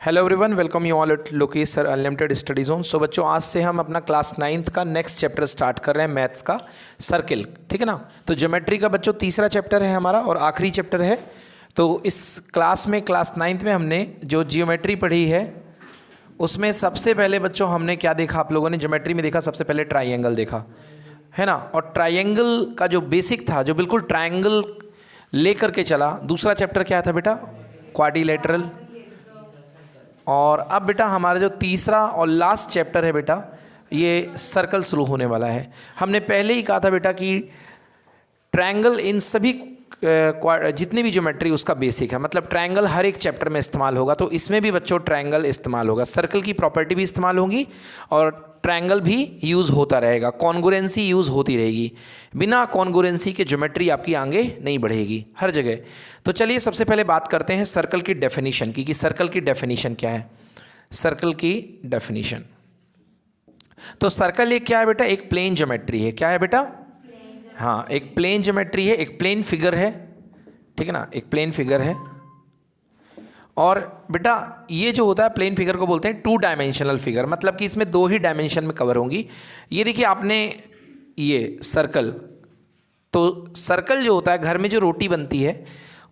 Hello everyone, welcome you all at Lokesh sir unlimited study zone. So बच्चों, आज से हम अपना क्लास 9th का नेक्स्ट चैप्टर स्टार्ट कर रहे हैं, मैथ्स का सर्किल। ठीक है ना। तो ज्योमेट्री का बच्चों तीसरा चैप्टर है हमारा और आखिरी चैप्टर है। तो इस क्लास में, क्लास 9th में हमने जो जियोमेट्री पढ़ी है उसमें सबसे पहले बच्चों हमने क्या देखा, आप लोगों ने ज्योमेट्री में देखा सबसे पहले ट्राइंगल देखा है ना। और ट्राइंगल का जो बेसिक था, जो बिल्कुल ट्राइंगल लेकर के चला। दूसरा चैप्टर क्या था बेटा? क्वाड्रिलेटरल। और अब बेटा हमारा जो तीसरा और लास्ट चैप्टर है बेटा, ये सर्कल शुरू होने वाला है। हमने पहले ही कहा था बेटा कि ट्रायंगल इन सभी जितनी भी ज्योमेट्री उसका बेसिक है, मतलब ट्रायंगल हर एक चैप्टर में इस्तेमाल होगा। तो इसमें भी बच्चों ट्रायंगल इस्तेमाल होगा, सर्कल की प्रॉपर्टी भी इस्तेमाल होगी और ट्रायंगल भी यूज़ होता रहेगा, कॉन्ग्रुएंसी यूज़ होती रहेगी। बिना कॉन्ग्रुएंसी के ज्योमेट्री आपकी आगे नहीं बढ़ेगी हर जगह। तो चलिए सबसे पहले बात करते हैं सर्कल की डेफिनेशन की, कि सर्कल की डेफिनेशन क्या है। सर्कल की डेफिनेशन, तो सर्कल एक क्या है बेटा? एक प्लेन ज्योमेट्री है। क्या है बेटा? हाँ, एक प्लेन ज्योमेट्री है, एक प्लेन फिगर है। ठीक है ना, एक प्लेन फिगर है। और बेटा ये जो होता है प्लेन फिगर को बोलते हैं 2 डायमेंशनल फिगर, मतलब कि इसमें 2 ही डायमेंशन में कवर होंगी। ये देखिए आपने ये सर्कल, तो सर्कल जो होता है, घर में जो रोटी बनती है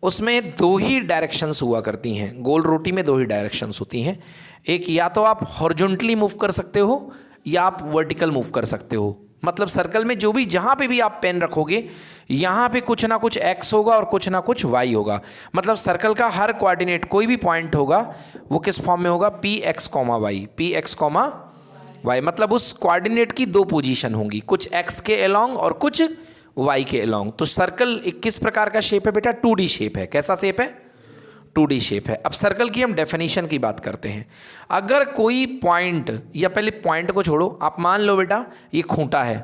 उसमें 2 ही डायरेक्शंस हुआ करती हैं। गोल रोटी में 2 ही डायरेक्शंस होती हैं। एक, या तो आप हॉरिजॉन्टली मूव कर सकते हो या आप वर्टिकल मूव कर सकते हो। मतलब सर्कल में जो भी, जहाँ पे भी आप पेन रखोगे यहाँ पे कुछ ना कुछ एक्स होगा और कुछ ना कुछ वाई होगा। मतलब सर्कल का हर कोऑर्डिनेट, कोई भी पॉइंट होगा वो किस फॉर्म में होगा? P X comma Y, P X comma Y. मतलब उस कोऑर्डिनेट की 2 पोजीशन होंगी, कुछ एक्स के अलोंग और कुछ वाई के अलोंग। तो सर्कल एक किस प्रकार का शेप है बेटा? 2D शेप है। कैसा शेप है? 2D शेप है। अब सर्कल की हम डेफिनेशन की बात करते हैं। अगर कोई पॉइंट, या पहले पॉइंट को छोड़ो, आप मान लो बेटा ये खूंटा है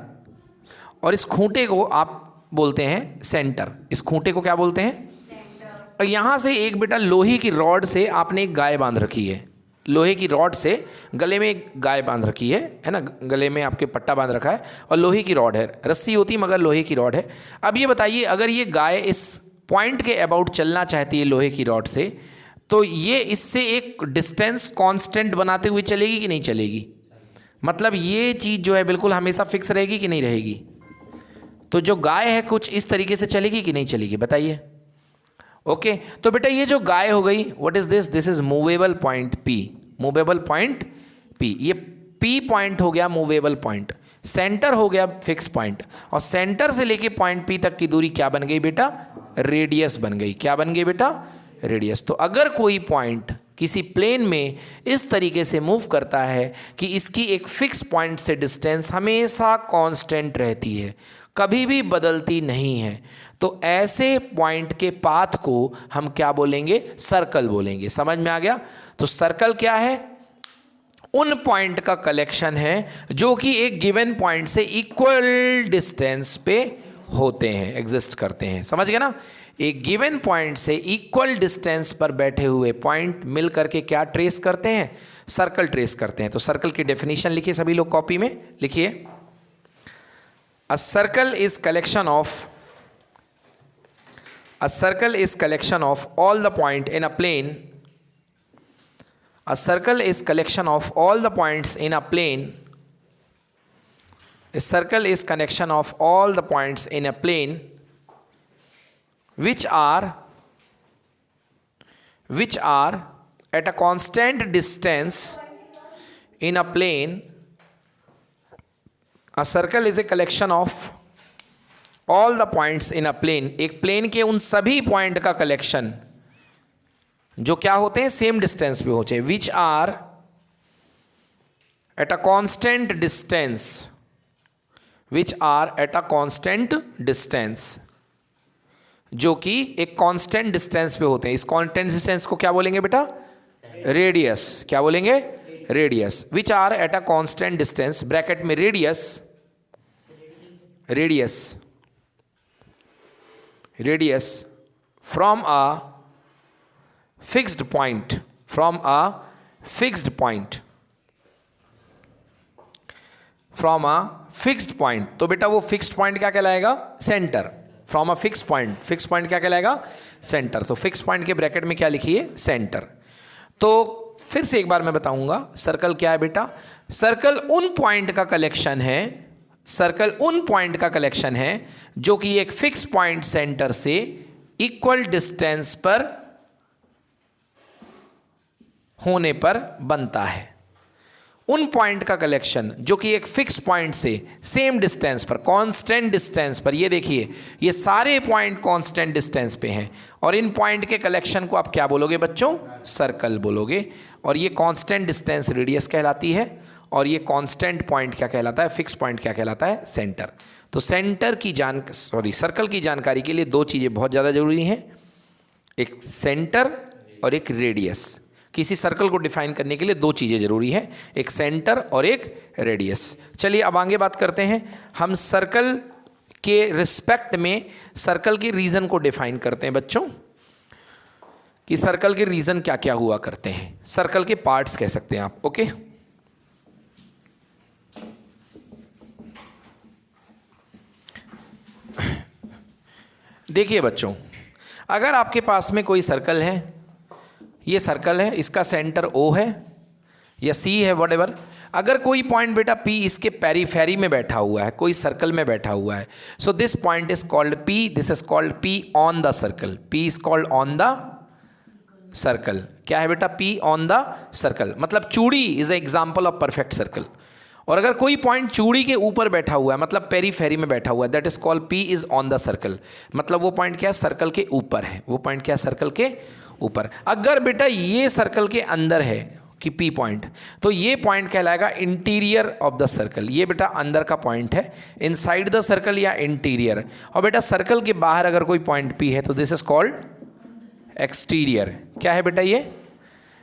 और इस खूंटे को आप बोलते हैं सेंटर। इस खूंटे को क्या बोलते हैं? सेंटर। और यहाँ से एक बेटा लोहे की रॉड से आपने एक गाय बांध रखी है। लोहे की रॉड से गले में एक गाय बांध रखी है ना, गले में आपके पट्टा बांध रखा है और लोहे की रॉड है, रस्सी होती मगर लोहे की रॉड है। अब ये बताइए, अगर ये गाय इस पॉइंट के अबाउट चलना चाहती है लोहे की रॉड से, तो ये इससे एक डिस्टेंस कांस्टेंट बनाते हुए चलेगी कि नहीं चलेगी? मतलब ये चीज़ जो है बिल्कुल हमेशा फिक्स रहेगी कि नहीं रहेगी? तो जो गाय है कुछ इस तरीके से चलेगी कि नहीं चलेगी, बताइए। ओके, तो बेटा ये जो गाय हो गई, what is this? This is movable point P, movable point P. ये पी पॉइंट हो गया मूवेबल पॉइंट, सेंटर हो गया फिक्स पॉइंट, और सेंटर से लेके पॉइंट पी तक की दूरी क्या बन गई बेटा? रेडियस बन गई। क्या बन गई बेटा? रेडियस। तो अगर कोई पॉइंट किसी प्लेन में इस तरीके से मूव करता है कि इसकी एक फिक्स पॉइंट से डिस्टेंस हमेशा कांस्टेंट रहती है, कभी भी बदलती नहीं है, तो ऐसे पॉइंट के पाथ को हम क्या बोलेंगे? सर्कल बोलेंगे। समझ में आ गया? तो सर्कल क्या है? उन पॉइंट का कलेक्शन है जो कि एक गिवन पॉइंट से इक्वल डिस्टेंस पे होते हैं, एग्जिस्ट करते हैं। समझ गए ना? एक गिवन पॉइंट से इक्वल डिस्टेंस पर बैठे हुए पॉइंट मिल करके क्या ट्रेस करते हैं? सर्कल ट्रेस करते हैं। तो सर्कल की डेफिनेशन लिखिए सभी लोग, कॉपी में लिखिए। A circle is collection of all the point in a plane. A circle is collection of all the points in a plane. A circle is connection of all the points in a plane which are at a constant distance in a plane. A circle is a collection of all the points in a plane. एक plane के उन सभी point का collection जो क्या होते हैं? Same distance पे होते हैं। Which are at a constant distance, which are at a constant distance, जो कि एक कांस्टेंट डिस्टेंस पे होते हैं। इस कांस्टेंट डिस्टेंस को क्या बोलेंगे बेटा? रेडियस। क्या बोलेंगे? Radius. Which are at a constant distance, bracket में radius from a fixed point, from a fixed point, from a fixed point. तो बेटा वो फिक्स्ड पॉइंट क्या कहलाएगा? Centre. From a fix point, fix point क्या कहलाएगा? सेंटर। तो fix point के ब्रैकेट में क्या लिखिए? सेंटर। तो फिर से एक बार मैं बताऊंगा, सर्कल क्या है बेटा? सर्कल उन पॉइंट का कलेक्शन है, सर्कल उन पॉइंट का कलेक्शन है जो कि एक फिक्स पॉइंट सेंटर से इक्वल डिस्टेंस पर होने पर बनता है। उन पॉइंट का कलेक्शन जो कि एक फिक्स पॉइंट से सेम डिस्टेंस पर, कांस्टेंट डिस्टेंस पर, ये देखिए ये सारे पॉइंट कांस्टेंट डिस्टेंस पे हैं, और इन पॉइंट के कलेक्शन को आप क्या बोलोगे बच्चों? सर्कल बोलोगे। और ये कांस्टेंट डिस्टेंस रेडियस कहलाती है, और ये कांस्टेंट पॉइंट क्या कहलाता है? फिक्स पॉइंट क्या कहलाता है? सेंटर। तो सेंटर की सर्कल की जानकारी के लिए दो चीज़ें बहुत ज़्यादा जरूरी हैं, एक सेंटर और एक रेडियस। किसी सर्कल को डिफाइन करने के लिए दो चीज़ें जरूरी हैं, एक सेंटर और एक रेडियस। चलिए अब आगे बात करते हैं, हम सर्कल के रिस्पेक्ट में सर्कल के रीजन को डिफाइन करते हैं बच्चों, कि सर्कल के रीजन क्या क्या हुआ करते हैं, सर्कल के पार्ट्स कह सकते हैं आप। ओके, देखिए बच्चों, अगर आपके पास में कोई सर्कल है, ये सर्कल है, इसका सेंटर O है या C है, व्हाटएवर। अगर कोई पॉइंट बेटा P इसके पेरीफेरी में बैठा हुआ है, कोई सर्कल में बैठा हुआ है, so this point is called P, this is called P on the circle, P is called on the circle. क्या है बेटा? P ऑन द सर्कल, मतलब चूड़ी is a example of perfect circle. और अगर कोई पॉइंट चूड़ी के ऊपर बैठा हुआ है, मतलब पेरीफेरी में बैठा हुआ है, that is called P is on the circle, मतलब वो पॉइंट क्या है? सर्कल के ऊपर है। वो पॉइंट क्या है? सर्कल के ऊपर। अगर बेटा ये सर्कल के अंदर है कि P पॉइंट, तो ये पॉइंट कहलाएगा इंटीरियर ऑफ द सर्कल। ये बेटा अंदर का पॉइंट है, इनसाइड द सर्कल या इंटीरियर। और बेटा सर्कल के बाहर अगर कोई पॉइंट P है तो दिस इज कॉल्ड एक्सटीरियर। क्या है बेटा? ये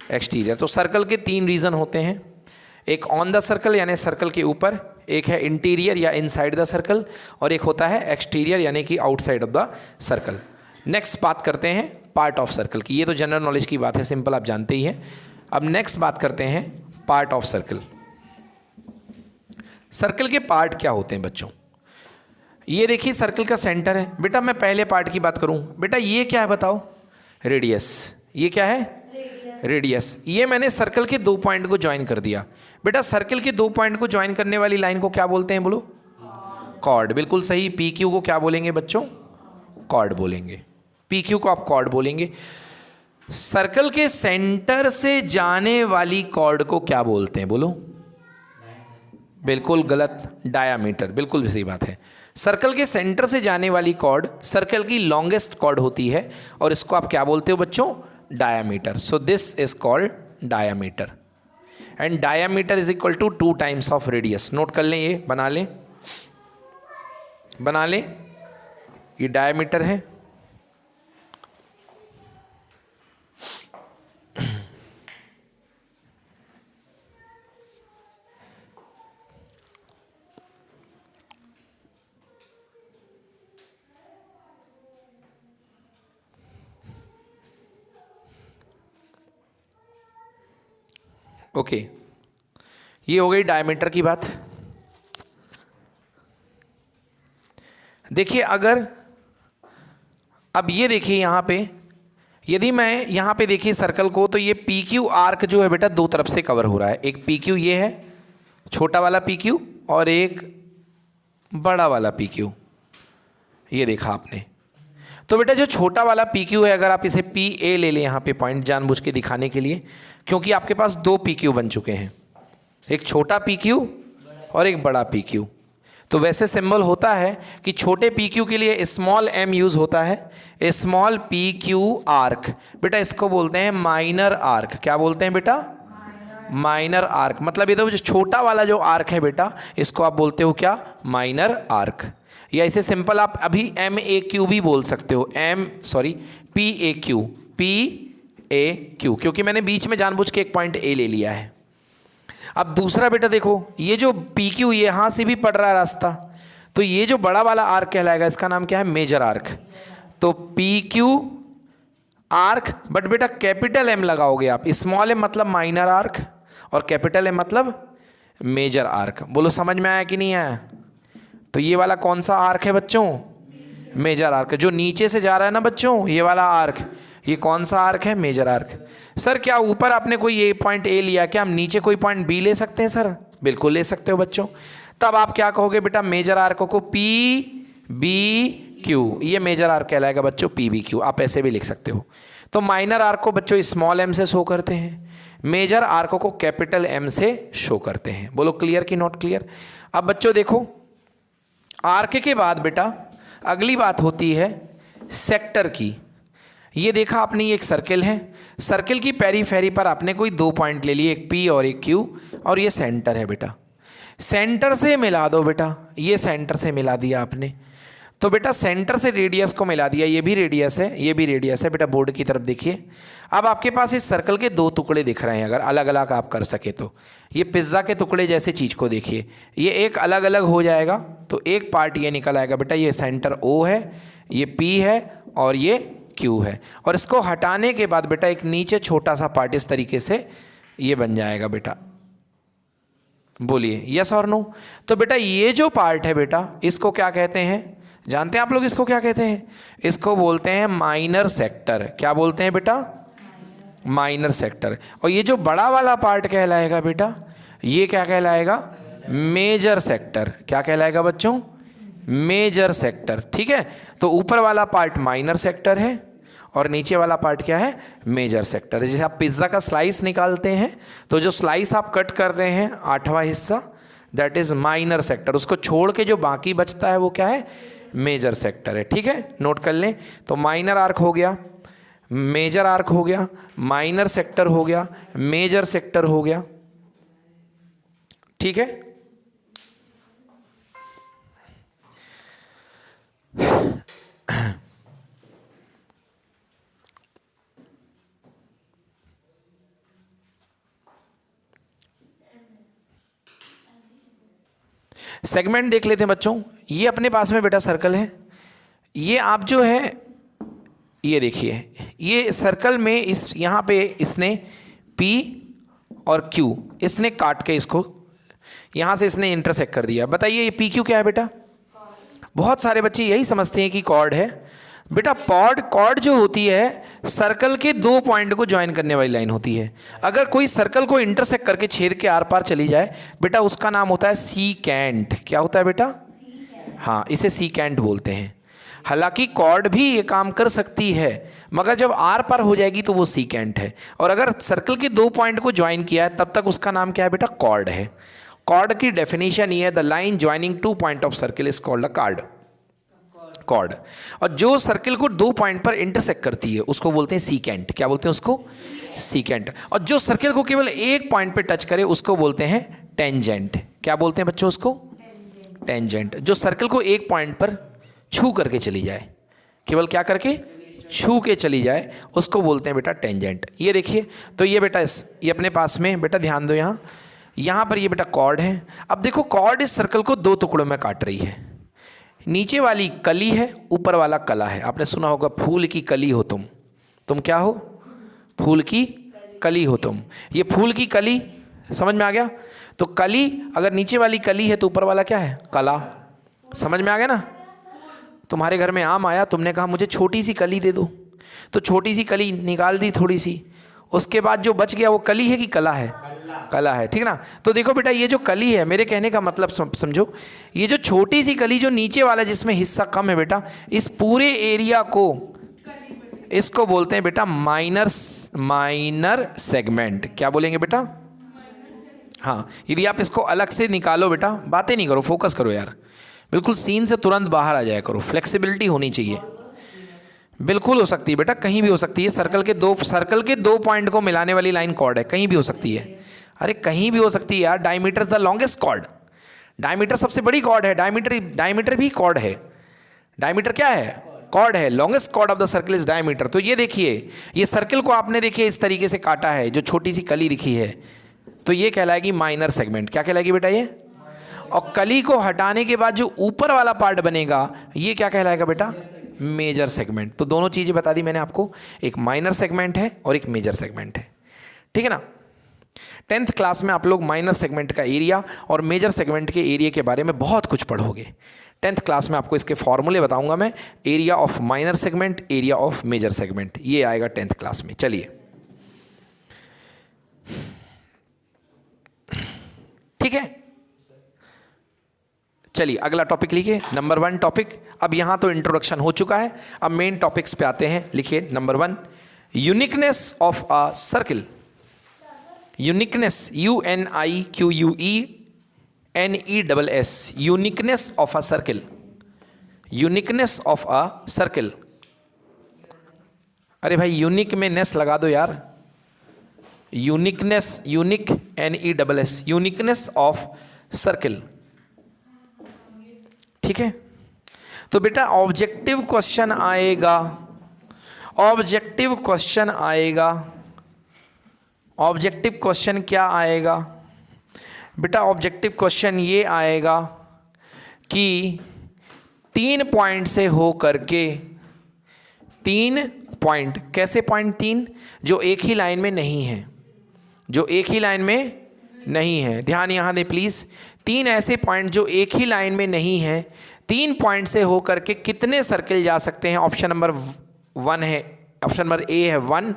एक्सटीरियर। तो सर्कल के तीन रीजन होते हैं, एक ऑन द सर्कल यानी सर्कल के ऊपर, एक है इंटीरियर या इनसाइड द सर्कल, और एक होता है एक्सटीरियर यानी कि outside of the circle. Next बात करते हैं पार्ट ऑफ सर्कल की। ये तो जनरल नॉलेज की बात है, सिंपल, आप जानते ही हैं। अब नेक्स्ट बात करते हैं पार्ट ऑफ सर्कल। सर्कल के पार्ट क्या होते हैं बच्चों? ये देखिए सर्कल का सेंटर है। बेटा मैं पहले पार्ट की बात करूं, बेटा ये क्या है बताओ? रेडियस। ये क्या है? रेडियस। ये मैंने सर्कल के दो पॉइंट को ज्वाइन कर दिया। बेटा सर्कल के दो पॉइंट को ज्वाइन करने वाली लाइन को क्या बोलते हैं? बोलो। कॉर्ड। बिल्कुल सही। पी क्यू को क्या बोलेंगे बच्चों? कॉर्ड बोलेंगे। पी क्यू को आप कॉर्ड बोलेंगे। सर्कल के सेंटर से जाने वाली कॉर्ड को क्या बोलते हैं? बोलो। बिल्कुल गलत, डायामीटर। बिल्कुल सही बात है। सर्कल के सेंटर से जाने वाली कॉर्ड सर्कल की लॉन्गेस्ट कॉर्ड होती है, और इसको आप क्या बोलते हो बच्चों? Diameter. So this is called diameter, and diameter is equal to 2 times of radius. Note कर लें, ये बना लें, बना लें, ये डायामीटर है। ओके, ये हो गई डायमीटर की बात। देखिए अगर अब ये देखिए यहाँ पे, यदि मैं यहाँ पे देखिए सर्कल को, तो ये पी क्यू आर्क जो है बेटा दो तरफ से कवर हो रहा है। एक पी क्यू ये है, छोटा वाला पी क्यू, और एक बड़ा वाला पी क्यू। ये देखा आपने। तो बेटा जो छोटा वाला पी क्यू है, अगर आप इसे पी ए ले लें यहाँ पे पॉइंट, जानबूझ के दिखाने के लिए, क्योंकि आपके पास दो पी क्यू बन चुके हैं, एक छोटा पी क्यू और एक बड़ा पी क्यू। तो वैसे सिंबल होता है कि छोटे पी क्यू के लिए स्मॉल एम यूज़ होता है, स्मॉल पी क्यू आर्क। बेटा इसको बोलते हैं माइनर आर्क। क्या बोलते हैं बेटा? Minor arc. मतलब ये तो जो छोटा वाला जो आर्क है बेटा, इसको आप बोलते हो क्या? Minor arc. या इसे सिंपल आप अभी एम ए क्यू भी बोल सकते हो, P A Q, P A Q, क्योंकि मैंने बीच में जानबूझ के एक पॉइंट ए ले लिया है। अब दूसरा बेटा देखो, ये जो पी क्यू यहाँ से भी पड़ रहा है रास्ता, तो ये जो बड़ा वाला आर्क कहलाएगा, इसका नाम क्या है? Major arc. तो पी क्यू आर्क, बट बेटा कैपिटल एम लगाओगे आप। स्मॉल एम मतलब माइनर आर्क, और कैपिटल एम मतलब मेजर आर्क। बोलो समझ में आया कि नहीं आया? तो ये वाला कौन सा आर्क है बच्चों? Major arc. जो नीचे से जा रहा है ना बच्चों, ये वाला आर्क, ये कौन सा आर्क है? Major arc. सर क्या ऊपर आपने कोई ए पॉइंट ए लिया, क्या हम नीचे कोई पॉइंट बी ले सकते हैं? सर बिल्कुल ले सकते हो बच्चों। तब आप क्या कहोगे बेटा? मेजर आर्क को पी बी क्यू, ये मेजर आर्क कहलाएगा बच्चों, पी बी क्यू। आप ऐसे भी लिख सकते हो। तो माइनर आर्क को बच्चों स्मॉल एम से शो करते हैं, मेजर आर्क को कैपिटल एम से शो करते हैं। बोलो क्लियर कि नॉट क्लियर? अब बच्चों देखो, आर्क के बाद बेटा अगली बात होती है सेक्टर की। ये देखा आपने, ये एक सर्किल है, सर्किल की पेरीफेरी पर आपने कोई 2 पॉइंट ले लिए, एक पी और एक क्यू, और ये सेंटर है बेटा। सेंटर से मिला दो बेटा, ये सेंटर से मिला दिया आपने, तो बेटा सेंटर से रेडियस को मिला दिया, ये भी रेडियस है, ये भी रेडियस है बेटा। बोर्ड की तरफ देखिए, अब आपके पास इस सर्कल के 2 टुकड़े दिख रहे हैं, अगर अलग अलग आप कर सके तो। ये पिज़्ज़ा के टुकड़े जैसे चीज़ को देखिए, ये एक अलग अलग हो जाएगा, तो एक पार्ट ये निकल आएगा बेटा, ये सेंटर O है, ये P है और ये Q है। और इसको हटाने के बाद बेटा एक नीचे छोटा सा पार्ट इस तरीके से ये बन जाएगा बेटा। बोलिए यस और नो? तो बेटा ये जो पार्ट है बेटा, इसको क्या कहते हैं? जानते हैं आप लोग इसको क्या कहते हैं? इसको बोलते हैं माइनर सेक्टर। क्या बोलते हैं बेटा? Minor sector. और ये जो बड़ा वाला पार्ट कहलाएगा बेटा, ये क्या कहलाएगा? Major sector. क्या कहलाएगा बच्चों? Major sector. ठीक है, तो ऊपर वाला पार्ट माइनर सेक्टर है और नीचे वाला पार्ट क्या है? Major sector. जैसे आप पिज्ज़ा का स्लाइस निकालते हैं, तो जो स्लाइस आप कट करते हैं 8वां हिस्सा, दैट इज माइनर सेक्टर। उसको छोड़ के जो बाकी बचता है वो क्या है? मेजर सेक्टर है। ठीक है, नोट कर लें। तो माइनर आर्क हो गया, मेजर आर्क हो गया, माइनर सेक्टर हो गया, मेजर सेक्टर हो गया। ठीक है, सेगमेंट देख लेते हैं बच्चों। ये अपने पास में बेटा सर्कल है, ये आप जो है ये देखिए, ये सर्कल में इस यहाँ पे इसने P और Q इसने काट के इसको यहाँ से इसने इंटरसेक्ट कर दिया। बताइए ये PQ क्या है बेटा? बहुत सारे बच्चे यही समझते हैं कि कॉर्ड है। बेटा कॉर्ड जो होती है सर्कल के 2 पॉइंट को ज्वाइन करने वाली लाइन होती है। अगर कोई सर्कल को इंटरसेक्ट करके छेद के आर पार चली जाए बेटा, उसका नाम होता है सीकेंट। क्या होता है बेटा? हाँ, इसे सीकेंट बोलते हैं। हालांकि कॉर्ड भी ये काम कर सकती है, मगर जब आर पार हो जाएगी तो वो सीकेंट है। और अगर सर्कल के 2 पॉइंट को ज्वाइन किया है तब तक उसका नाम क्या है बेटा? कॉर्ड है। कॉर्ड की डेफिनेशन ये है, the line joining 2 point of circle is called a cord. और जो सर्कल को 2 पॉइंट पर इंटरसेक्ट करती है उसको बोलते हैं सीकेंट। क्या बोलते हैं उसको? सीकेंट। और जो सर्कल को केवल एक पॉइंट पे टच करे उसको बोलते हैं टेंजेंट। क्या बोलते हैं बच्चों उसको? टेंजेंट। जो सर्कल को एक पॉइंट पर छू करके चली जाए, केवल क्या करके? छू के चली जाए, उसको बोलते हैं बेटा टेंजेंट। ये देखिए, तो ये बेटा ये अपने पास में बेटा ध्यान दो, यहाँ पर ये बेटा कॉर्ड है। अब देखो कॉर्ड इस सर्कल को 2 टुकड़ों में काट रही है। नीचे वाली कली है, ऊपर वाला कला है। आपने सुना होगा फूल की कली हो तुम क्या हो? फूल की कली हो तुम। ये फूल की कली समझ में आ गया? तो कली, अगर नीचे वाली कली है तो ऊपर वाला क्या है? कला। समझ में आ गया ना? तुम्हारे घर में आम आया, तुमने कहा मुझे छोटी सी कली दे दो, तो छोटी सी कली निकाल दी थोड़ी सी, उसके बाद जो बच गया वो कली है कि कला है? कला है। ठीक ना? तो देखो बेटा ये जो कली है, मेरे कहने का मतलब समझो, ये जो छोटी सी कली जो नीचे वाला जिसमें हिस्सा कम है बेटा, इस पूरे एरिया को इसको बोलते हैं बेटा माइनर सेगमेंट। क्या बोलेंगे बेटा? हाँ, यदि आप इसको अलग से निकालो बेटा, बातें नहीं करो, फोकस करो यार, बिल्कुल सीन से तुरंत बाहर आ जाया करो। फ्लेक्सिबिलिटी होनी चाहिए। बिल्कुल हो सकती है बेटा, कहीं भी हो सकती है। सर्कल के 2 पॉइंट को मिलाने वाली लाइन कॉर्ड है, कहीं भी हो सकती है। अरे कहीं भी हो सकती है यार। Diameter is the longest chord. Diameter सबसे बड़ी कॉर्ड है। डायमीटर भी कॉर्ड है। डायमीटर क्या है? कॉर्ड है। Longest chord of the circle is diameter. तो ये देखिए, ये सर्कल को आपने देखिए इस तरीके से काटा है, जो छोटी सी कली दिखी है, तो ये कहलाएगी माइनर सेगमेंट। क्या कहलाएगी बेटा ये? और कली को हटाने के बाद जो ऊपर वाला पार्ट बनेगा ये क्या कहलाएगा बेटा? Major segment. तो दोनों चीज़ें बता दी मैंने आपको, एक माइनर सेगमेंट है और एक मेजर सेगमेंट है। ठीक है ना? 10th क्लास में आप लोग माइनर सेगमेंट का एरिया और मेजर सेगमेंट के एरिया के बारे में बहुत कुछ पढ़ोगे। 10th क्लास में आपको इसके फॉर्मूले बताऊंगा मैं, area of minor segment, area of major segment, ये आएगा 10th क्लास में। चलिए ठीक है, चलिए अगला टॉपिक लिखिए, नंबर 1 टॉपिक। अब यहां तो इंट्रोडक्शन हो चुका है, अब मेन टॉपिक्स पे आते हैं। लिखिए number 1, uniqueness of a circle. Uniqueness, UNIQUENESS, uniqueness of a circle, uniqueness of a circle. अरे भाई यूनिक में नेस लगा दो यार, uniqueness, unique NESS, uniqueness of circle. ठीक है, तो बेटा ऑब्जेक्टिव क्वेश्चन आएगा, ऑब्जेक्टिव क्वेश्चन आएगा। ऑब्जेक्टिव क्वेश्चन क्या आएगा बेटा? ऑब्जेक्टिव क्वेश्चन ये आएगा कि 3 पॉइंट से हो करके, 3 पॉइंट, कैसे पॉइंट 3? जो एक ही लाइन में नहीं है, जो एक ही लाइन में नहीं है, ध्यान यहाँ दें प्लीज़। 3 ऐसे पॉइंट जो एक ही लाइन में नहीं है, 3 पॉइंट से हो करके कितने सर्किल जा सकते हैं? ऑप्शन नंबर 1 है, ऑप्शन नंबर ए है 1,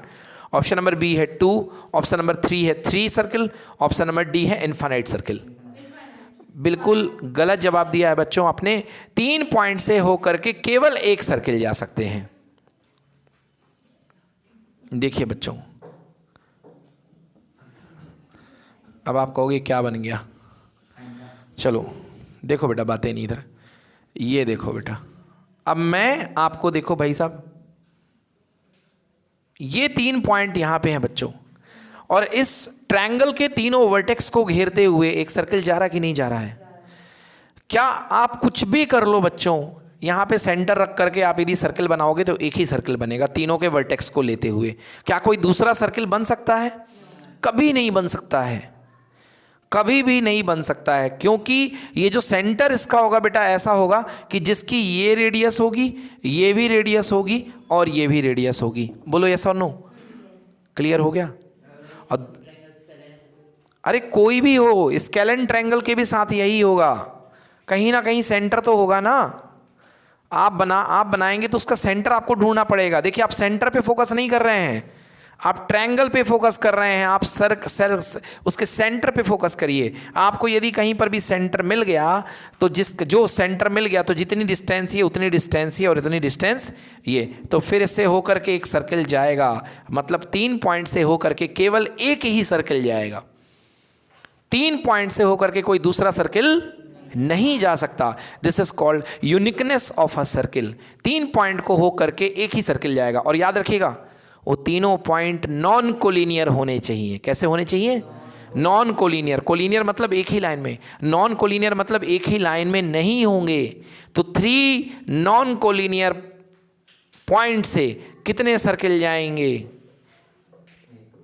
ऑप्शन नंबर बी है 2, ऑप्शन नंबर 3 है 3 सर्किल, ऑप्शन नंबर डी है इनफाइनाइट सर्किल। बिल्कुल गलत जवाब दिया है बच्चों आपने। 3 पॉइंट से हो करके केवल एक सर्किल जा सकते हैं। देखिए बच्चों, अब आप कहोगे क्या बन गया? चलो देखो बेटा, बातें नहीं इधर, ये देखो बेटा। अब मैं आपको, देखो भाई साहब, ये 3 पॉइंट यहां पे हैं बच्चों, और इस ट्रायंगल के तीनों वर्टेक्स को घेरते हुए एक सर्किल जा रहा कि नहीं जा रहा है? क्या आप कुछ भी कर लो बच्चों, यहां पे सेंटर रख करके आप यदि सर्किल बनाओगे तो एक ही सर्किल बनेगा तीनों के वर्टेक्स को लेते हुए। क्या कोई दूसरा सर्किल बन सकता है? कभी नहीं बन सकता है, कभी भी नहीं बन सकता है, क्योंकि ये जो सेंटर इसका होगा बेटा ऐसा होगा कि जिसकी ये रेडियस होगी, ये भी रेडियस होगी और ये भी रेडियस होगी। बोलो यस और नो? क्लियर हो गया? और अरे कोई भी हो, स्केलेन ट्रायंगल के भी साथ यही होगा, कहीं ना कहीं सेंटर तो होगा ना। आप बनाएंगे तो उसका सेंटर आपको ढूंढना पड़ेगा। देखिए आप सेंटर पे फोकस नहीं कर रहे हैं, आप ट्रायंगल पे फोकस कर रहे हैं, आप उसके सेंटर पे फोकस करिए। आपको यदि कहीं पर भी सेंटर मिल गया तो जो सेंटर मिल गया तो जितनी डिस्टेंस ये उतनी डिस्टेंस ये और इतनी डिस्टेंस ये, तो फिर इससे होकर के एक सर्किल जाएगा। मतलब 3 पॉइंट से होकर के केवल एक ही सर्किल जाएगा, 3 पॉइंट से होकर के कोई दूसरा सर्किल नहीं जा सकता। This is called uniqueness of a circle. 3 point को होकर के एक ही सर्किल जाएगा। और याद रखिएगा, वो तीनों पॉइंट नॉन कोलिनियर होने चाहिए। कैसे होने चाहिए? Non collinear. कोलिनियर मतलब एक ही लाइन में, नॉन कोलिनियर मतलब एक ही लाइन में नहीं होंगे। तो 3 नॉन कोलिनियर पॉइंट से कितने सर्किल जाएंगे?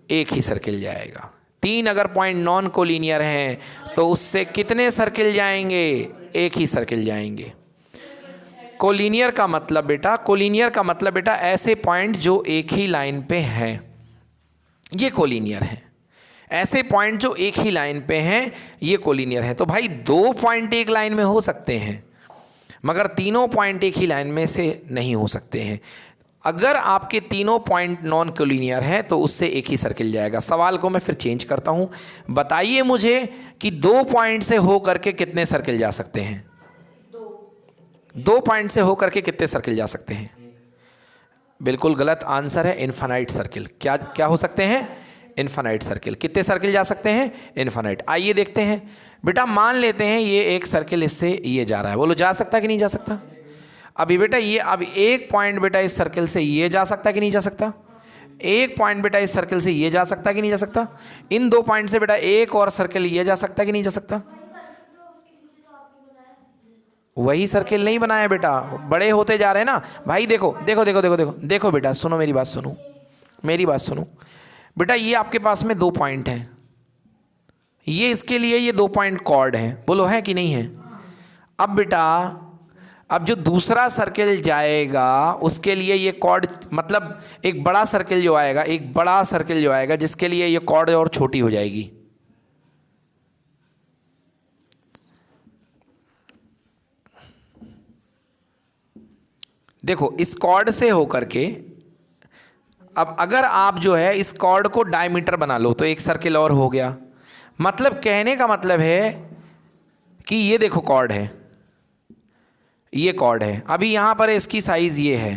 एक ही सर्किल जाएगा। 3 अगर पॉइंट नॉन कोलिनियर हैं तो उससे कितने सर्किल जाएंगे? एक ही सर्किल जाएंगे। कोलिनियर का मतलब बेटा ऐसे पॉइंट जो एक ही लाइन पे हैं, ये कोलिनियर है। ऐसे पॉइंट जो एक ही लाइन पे हैं ये कोलिनियर है। तो भाई 2 पॉइंट एक लाइन में हो सकते हैं, मगर तीनों पॉइंट एक ही लाइन में से नहीं हो सकते हैं। अगर आपके तीनों पॉइंट नॉन कोलिनियर हैं तो उससे एक ही सर्किल जाएगा। सवाल को मैं फिर चेंज करता हूं, बताइए मुझे कि 2 पॉइंट से हो करके कितने सर्किल जा सकते हैं? 2 पॉइंट से होकर के कितने सर्किल जा सकते हैं? बिल्कुल गलत आंसर है इनफाइनाइट सर्किल। क्या हो सकते हैं? Infinite circle. कितने सर्किल जा सकते हैं? इनफाइनाइट। आइए देखते हैं बेटा, मान लेते हैं ये एक सर्किल इससे ये जा रहा है, बोलो जा सकता है कि नहीं जा सकता? अभी बेटा ये, अब एक पॉइंट बेटा इस सर्किल से ये जा सकता है कि नहीं जा सकता? एक पॉइंट बेटा इस सर्किल से ये जा सकता है कि नहीं जा सकता? इन 2 पॉइंट से बेटा एक और सर्किल ये जा सकता है कि नहीं जा सकता? वही सर्किल नहीं बनाया बेटा, बड़े होते जा रहे हैं ना भाई। देखो देखो देखो देखो देखो देखो बेटा, सुनो मेरी बात, सुनो मेरी बात सुनो बेटा। ये आपके पास में 2 पॉइंट हैं, ये इसके लिए ये 2 पॉइंट कॉर्ड हैं, बोलो है कि नहीं है? अब बेटा, अब जो दूसरा सर्किल जाएगा उसके लिए ये कॉर्ड, मतलब एक बड़ा सर्किल जो आएगा, एक बड़ा सर्किल जो आएगा जिसके लिए ये कॉर्ड और छोटी हो जाएगी। देखो इस कॉर्ड से होकर के, अब अगर आप जो है इस कॉर्ड को डायमीटर बना लो तो एक सर्किल और हो गया। मतलब कहने का मतलब है कि ये देखो कॉर्ड है, ये कॉर्ड है, अभी यहाँ पर इसकी साइज ये है,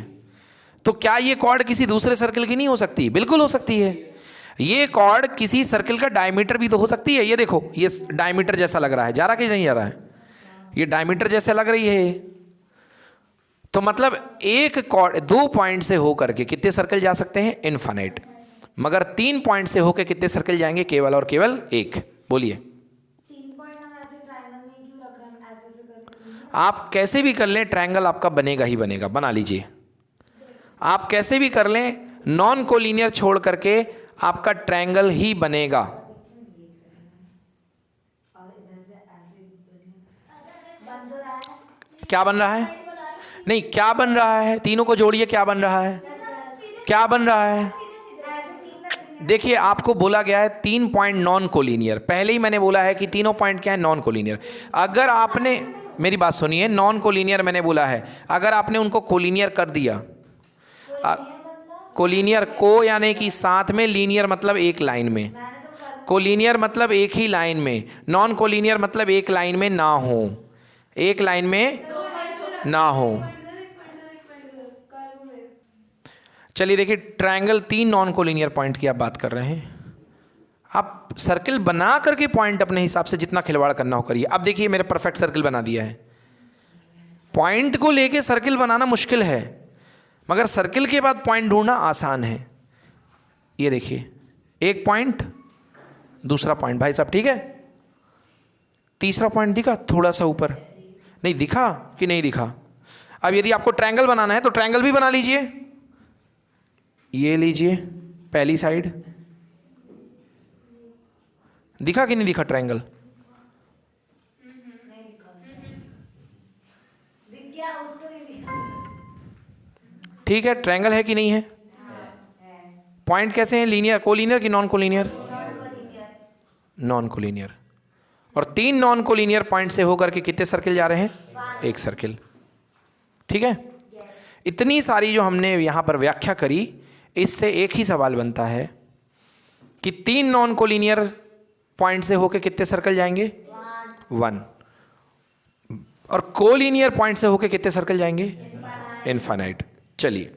तो क्या ये कॉर्ड किसी दूसरे सर्किल की नहीं हो सकती? बिल्कुल हो सकती है। ये कॉर्ड किसी सर्किल का डायमीटर भी तो हो सकती है। ये देखो ये डायमीटर जैसा लग रहा है, जा रहा कि नहीं जा रहा है? ये डायमीटर जैसे लग रही है। तो मतलब एक कॉर्ड 2 पॉइंट से होकर के कितने सर्कल जा सकते हैं? इनफाइनाइट। मगर 3 पॉइंट से होकर कितने सर्कल जाएंगे? केवल और केवल एक। बोलिए। 3 पॉइंट हम ऐसे ट्रायंगल में क्यों रख रहे हैं? ऐसे करके आप कैसे भी कर लें ट्रायंगल आपका बनेगा ही बनेगा, बना लीजिए। आप कैसे भी कर लें, नॉन कोलिनियर छोड़ करके आपका ट्रायंगल ही बनेगा। बन तो रहा है। क्या बन रहा है? नहीं, क्या बन रहा है? तीनों को जोड़िए, क्या बन रहा है? क्या बन रहा है? ऐसे 3 रख देंगे। देखिए आपको बोला गया है 3 पॉइंट नॉन कोलिनियर। पहले ही मैंने बोला है कि तीनों पॉइंट क्या है? Non collinear. अगर आपने, मेरी बात सुनिए, नॉन कोलिनियर मैंने बोला है, अगर आपने उनको कोलिनियर कर दिया, कोलिनियर को यानी कि साथ में, लीनियर मतलब एक लाइन में, कोलिनियर मतलब एक ही लाइन में, नॉन कोलिनियर मतलब एक लाइन में ना हो, एक लाइन में ना हो। चलिए देखिए, ट्रायंगल 3 नॉन कोलिनियर पॉइंट की आप बात कर रहे हैं। आप सर्किल बना करके पॉइंट अपने हिसाब से जितना खिलवाड़ करना हो करिए। अब देखिए मेरा परफेक्ट सर्किल बना दिया है। पॉइंट को लेके सर्किल बनाना मुश्किल है, मगर सर्किल के बाद पॉइंट ढूंढना आसान है। ये देखिए, एक पॉइंट, दूसरा पॉइंट, भाई साहब ठीक है? तीसरा पॉइंट दिखा थोड़ा सा ऊपर? नहीं दिखा कि नहीं दिखा? अब यदि आपको ट्रायंगल बनाना है तो ट्रायंगल भी बना लीजिए। ये लीजिए पहली साइड, दिखा कि नहीं दिखा ट्रायंगल? दिख गया, उसको नहीं दिखा। ठीक है, ट्रायंगल है कि नहीं है? पॉइंट कैसे हैं? लीनियर, कोलिनियर कि नॉन कोलिनियर? Non collinear. और 3 नॉन कोलिनियर पॉइंट से होकर के कितने सर्किल जा रहे हैं? एक सर्किल। ठीक है, इतनी सारी जो हमने यहाँ पर व्याख्या करी, इससे एक ही सवाल बनता है कि 3 नॉन कोलिनियर पॉइंट से होकर कितने सर्कल जाएंगे? 1। और कोलिनियर पॉइंट से होकर कितने सर्कल जाएंगे? इनफाइनाइट। चलिए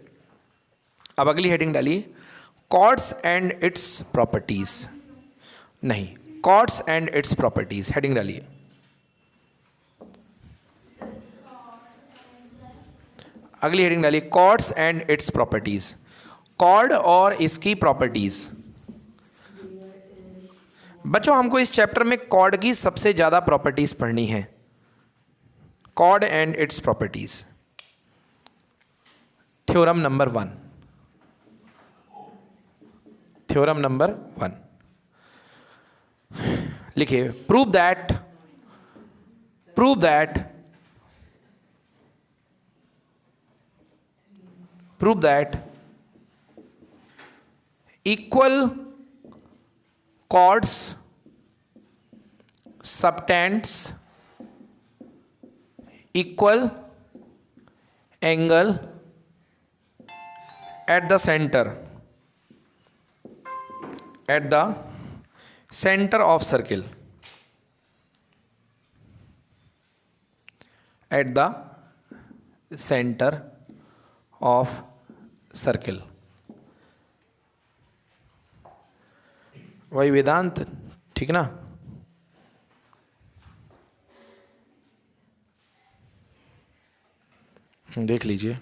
अब अगली हेडिंग डालिए, कॉर्ड्स एंड इट्स प्रॉपर्टीज। नहीं, chords and its properties, heading डालिए। अगली हेडिंग डालिए, chords and its properties. Chord और इसकी प्रॉपर्टीज। बच्चों हमको इस चैप्टर में कॉर्ड की सबसे ज्यादा प्रॉपर्टीज पढ़नी है। Chord and its properties, theorem number 1। Theorem number 1 लिखिए, prove that equal chords subtends equal angle at the center of circle, at the center of circle। वही वेदांत, ठीक ना? देख लीजिए।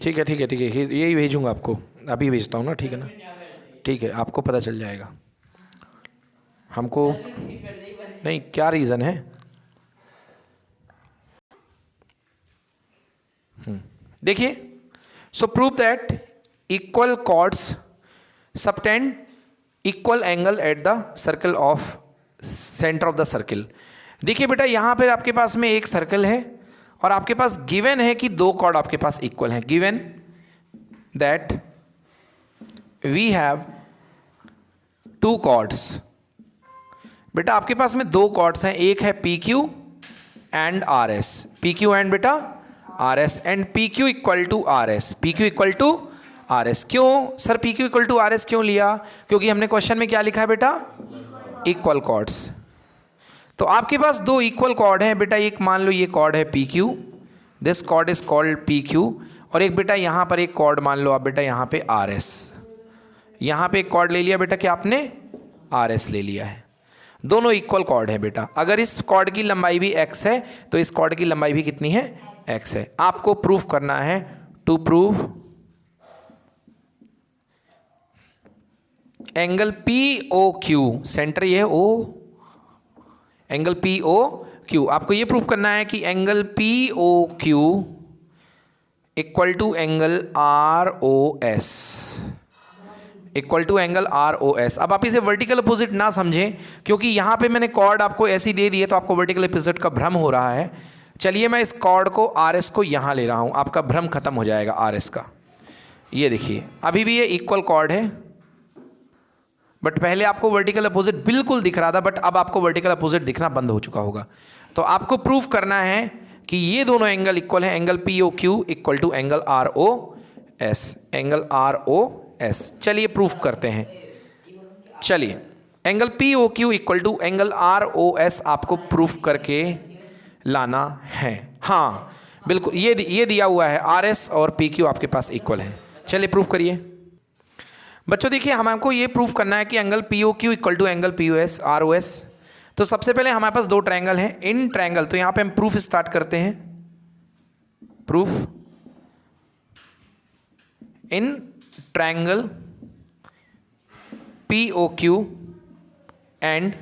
ठीक है यही भेजूंगा आपको, अभी भेजता हूँ ना, ठीक है ना? ठीक है, आपको पता चल जाएगा। हमको नहीं, क्या रीज़न है? देखिए, so prove that equal chords subtend equal angle at the circle of centre of the circle. देखिए बेटा, यहाँ पर आपके पास में एक सर्कल है और आपके पास गिवन है कि 2 कॉर्ड आपके पास इक्वल हैं। Given that we have 2 chords बेटा आपके पास में दो कॉर्ड्स हैं, एक है P Q and R S, P Q and बेटा R S, and P Q equal to R S, P Q equal to R S. क्यों sir P Q equal to R S क्यों लिया? क्योंकि हमने question में क्या लिखा है बेटा, इक्वल कॉर्ड्स। तो आपके पास दो इक्वल कॉर्ड हैं बेटा, एक मान लो ये कॉर्ड है P Q, this cord is called P Q, और एक बेटा यहाँ पर एक कॉर्ड मान लो आप बेटा यहाँ पे आर एस, यहाँ पे एक कॉर्ड ले लिया बेटा कि आपने आर एस ले लिया है, दोनों इक्वल कॉर्ड है बेटा। अगर इस कॉर्ड की लंबाई भी x है तो इस कॉर्ड की लंबाई भी कितनी है, x है। आपको प्रूफ करना है, to prove angle P O Q, centre ये है O, angle P O Q, आपको ये प्रूफ करना है कि angle P O Q equal to angle R O S, equal to angle R O S. अब आप इसे वर्टिकल अपोजिट ना समझें, क्योंकि यहाँ पे मैंने कॉर्ड आपको ऐसी दे दी है तो आपको वर्टिकल अपोजिट का भ्रम हो रहा है। चलिए मैं इस कॉर्ड को आर एस को यहाँ ले रहा हूँ, आपका भ्रम खत्म हो जाएगा आर एस का। ये देखिए अभी भी ये इक्वल कॉर्ड है, बट पहले आपको वर्टिकल अपोजिट बिल्कुल दिख रहा था, बट अब आपको वर्टिकल अपोजिट दिखना बंद हो चुका होगा। तो आपको प्रूफ करना है कि ये दोनों एंगल इक्वल है, angle P O Q equal to angle R O S, angle R O S. चलिए प्रूफ करते हैं। चलिए angle P O Q equal to angle R O S आपको प्रूफ करके लाना है। हाँ बिल्कुल, ये दिया हुआ है, आर एस और पी क्यू आपके पास इक्वल है। चलिए प्रूफ करिए बच्चों। देखिए हमको ये प्रूफ करना है कि angle P O Q equal to angle P O S R O S. तो सबसे पहले हमारे पास दो ट्रायंगल हैं, इन ट्रायंगल, तो यहाँ पे हम प्रूफ स्टार्ट करते हैं। Proof in triangle P O Q and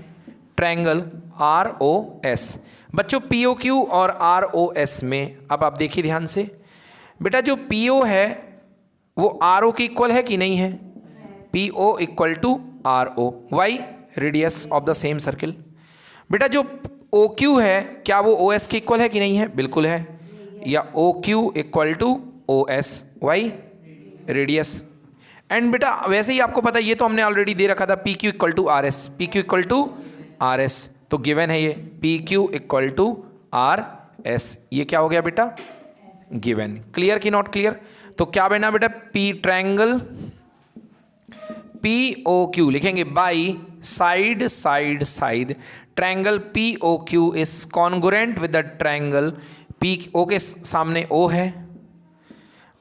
triangle R O S. बच्चों पी ओ क्यू और आर ओ एस में अब आप देखिए ध्यान से बेटा, जो पी ओ है वो आर ओ की इक्वल है कि नहीं है, P O equal to R O, why radius of the same circle. बेटा जो ओ क्यू है क्या वो ओ एस के इक्वल है कि नहीं है, बिल्कुल है, या O Q equal to O S, why radius. And बेटा वैसे ही आपको पता है, ये तो हमने ऑलरेडी दे रखा था, P Q equal to R S, P Q equal to R S, तो गिवन है ये P Q equal to R S. ये क्या हो गया बेटा, गिवन। क्लियर कि नॉट क्लियर? तो क्या बना बेटा, P triangle P O Q लिखेंगे by side side side, triangle P O Q is congruent with the triangle P O के सामने ओ है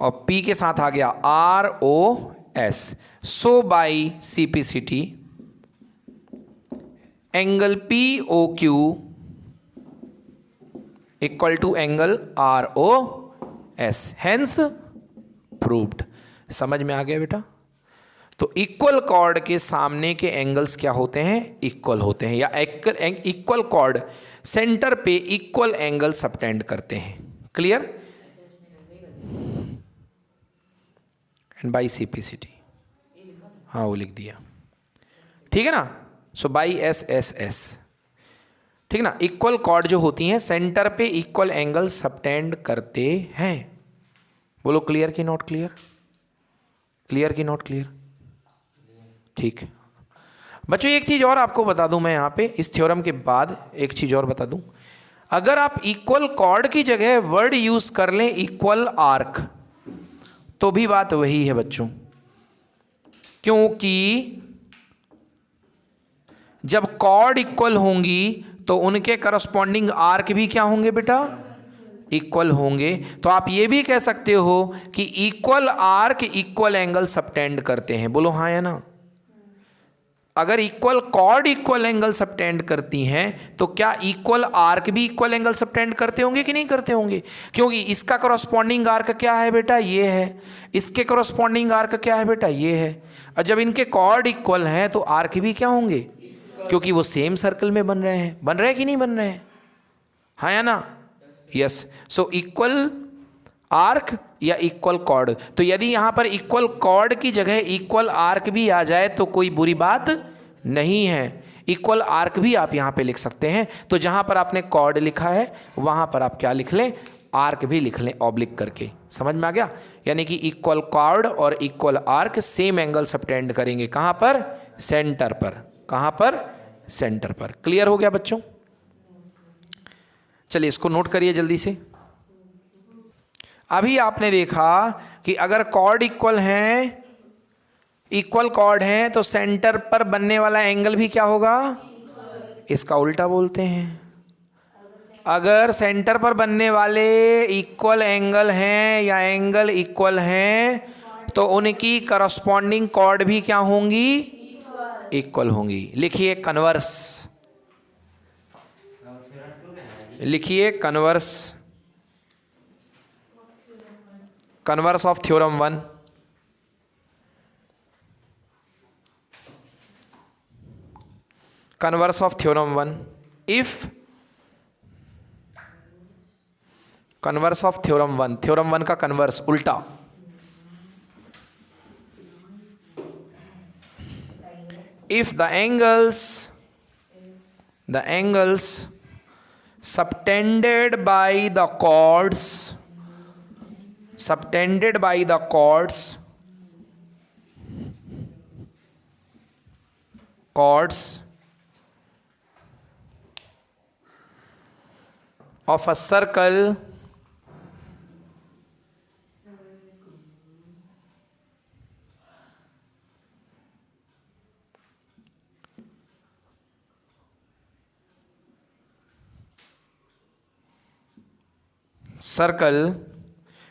और पी के साथ आ गया R O S. So by CPCT angle P O Q equal to angle R O S, hence proved. समझ में आ गया बेटा? तो इक्वल कॉर्ड के सामने के एंगल्स क्या होते हैं, इक्वल होते हैं, या इक्वल कॉर्ड सेंटर पे इक्वल एंगल सबटेंड करते हैं। क्लियर? एंड बाई सीपीसीटी, हाँ वो लिख दिया, ठीक है ना। So by S S S, ठीक ना। इक्वल कॉर्ड जो होती हैं सेंटर पे इक्वल एंगल सबटेंड करते हैं। बोलो क्लियर कि नॉट क्लियर? क्लियर कि नॉट क्लियर? ठीक। बच्चों एक चीज़ और आपको बता दूं मैं यहाँ पे, इस थ्योरम के बाद एक चीज़ और बता दूं। अगर आप इक्वल कॉर्ड की जगह वर्ड यूज़ कर लें इक्वल आर्क, तो भी बात वही है बच्चों, क्योंकि जब कॉर्ड इक्वल होंगी तो उनके करस्पॉन्डिंग आर्क भी क्या होंगे बेटा, इक्वल होंगे। तो आप ये भी कह सकते हो कि equal arc equal angle subtend करते हैं। बोलो हाँ या ना? अगर equal cord equal angle subtend करती हैं तो क्या इक्वल आर्क भी इक्वल एंगल सबटेंड करते होंगे कि नहीं करते होंगे? क्योंकि इसका करस्पॉन्डिंग आर्क क्या है बेटा, ये है, इसके करस्पॉन्डिंग आर्क क्या है बेटा, ये है। और जब इनके कॉर्ड इक्वल हैं तो आर्क भी क्या होंगे, क्योंकि वो सेम सर्कल में बन रहे हैं। बन रहे हैं कि नहीं बन रहे हैं? हाँ या ना? यस। सो इक्वल आर्क या इक्वल कॉर्ड। तो यदि यहाँ पर इक्वल कॉर्ड की जगह इक्वल आर्क भी आ जाए तो कोई बुरी बात नहीं है। इक्वल आर्क भी आप यहाँ पे लिख सकते हैं। तो जहाँ पर आपने कॉर्ड लिखा है वहाँ पर आप क्या लिख लें, आर्क भी लिख लें ऑब्लिक करके। समझ में आ गया? यानी कि इक्वल कॉर्ड और equal arc same angle subtend करेंगे। कहाँ पर? सेंटर पर। कहाँ पर? सेंटर पर। क्लियर हो गया बच्चों? चलिए इसको नोट करिए जल्दी से। अभी आपने देखा कि अगर कॉर्ड इक्वल हैं, इक्वल कॉर्ड हैं, तो सेंटर पर बनने वाला एंगल भी क्या होगा? इसका उल्टा बोलते हैं। अगर सेंटर पर बनने वाले इक्वल एंगल हैं या एंगल इक्वल हैं, तो उनकी करस्पॉन्डिंग कॉर्ड भी क्या होंगी? इक्वल होंगी। लिखिए कन्वर्स, लिखिए converse, converse of theorem 1। Converse of theorem 1, if converse of theorem 1, theorem 1 का कन्वर्स उल्टा, if the angles subtended by the chords of a circle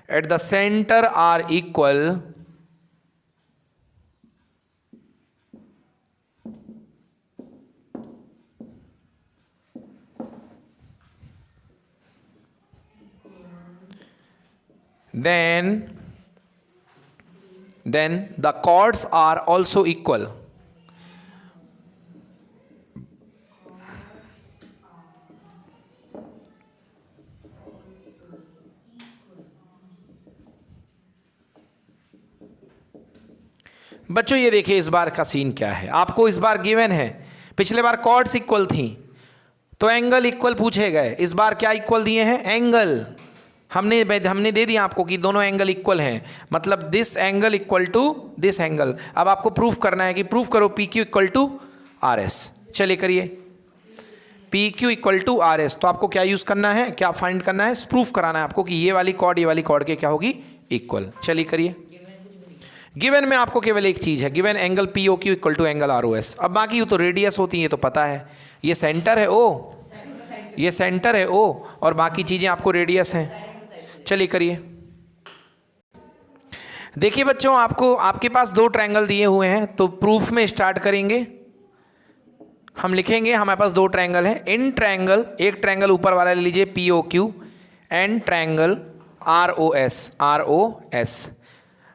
at the center are equal, then the chords are also equal. बच्चों ये देखिए इस बार का scene क्या है। आपको इस बार गिवन है, पिछले बार कॉर्ड्स इक्वल थी तो एंगल इक्वल पूछे गए। इस बार क्या इक्वल दिए हैं? एंगल। हमने दे दिया आपको कि दोनों एंगल इक्वल हैं, मतलब this angle equal to this angle. अब आपको प्रूफ करना है कि प्रूफ करो P Q equal to R S. चलिए करिए, P Q equal to R S. तो आपको क्या यूज़ करना है, क्या फाइंड करना है? प्रूफ कराना है आपको कि ये वाली कॉर्ड के क्या होगी? इक्वल। चलिए करिए। गिवन में आपको केवल एक चीज़ है, given angle P O Q equal to angle R O S. अब बाकी तो रेडियस होती है, ये तो पता है। ये सेंटर है ओ, ये सेंटर है ओ, और बाकी चीज़ें आपको रेडियस हैं। चलिए करिए। देखिए बच्चों, आपके पास दो ट्रायंगल दिए हुए हैं, तो प्रूफ में स्टार्ट करेंगे। हम लिखेंगे हमारे पास दो ट्रायंगल हैं। इन ट्रायंगल, एक ट्रायंगल ऊपर वाला ले लीजिए P O Q, and triangle R O S.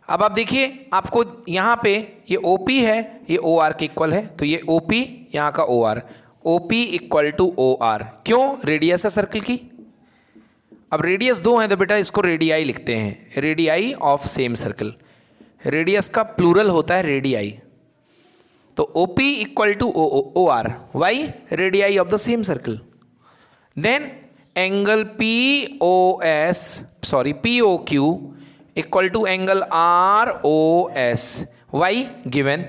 अब आप देखिए, आपको यहाँ पे ये ओ पी है, ये ओ आर के इक्वल है, तो ये ओ पी, यहाँ का O R, O P equal to O R. क्यों? रेडियस है सर्कल की। अब रेडियस दो हैं तो बेटा इसको रेडियाई लिखते हैं, radii of same circle. Radius का प्लूरल होता है रेडियाई। तो O P equal to O R, why? Radii of the same circle. Then angle P O Q equal to angle R O S, why? Given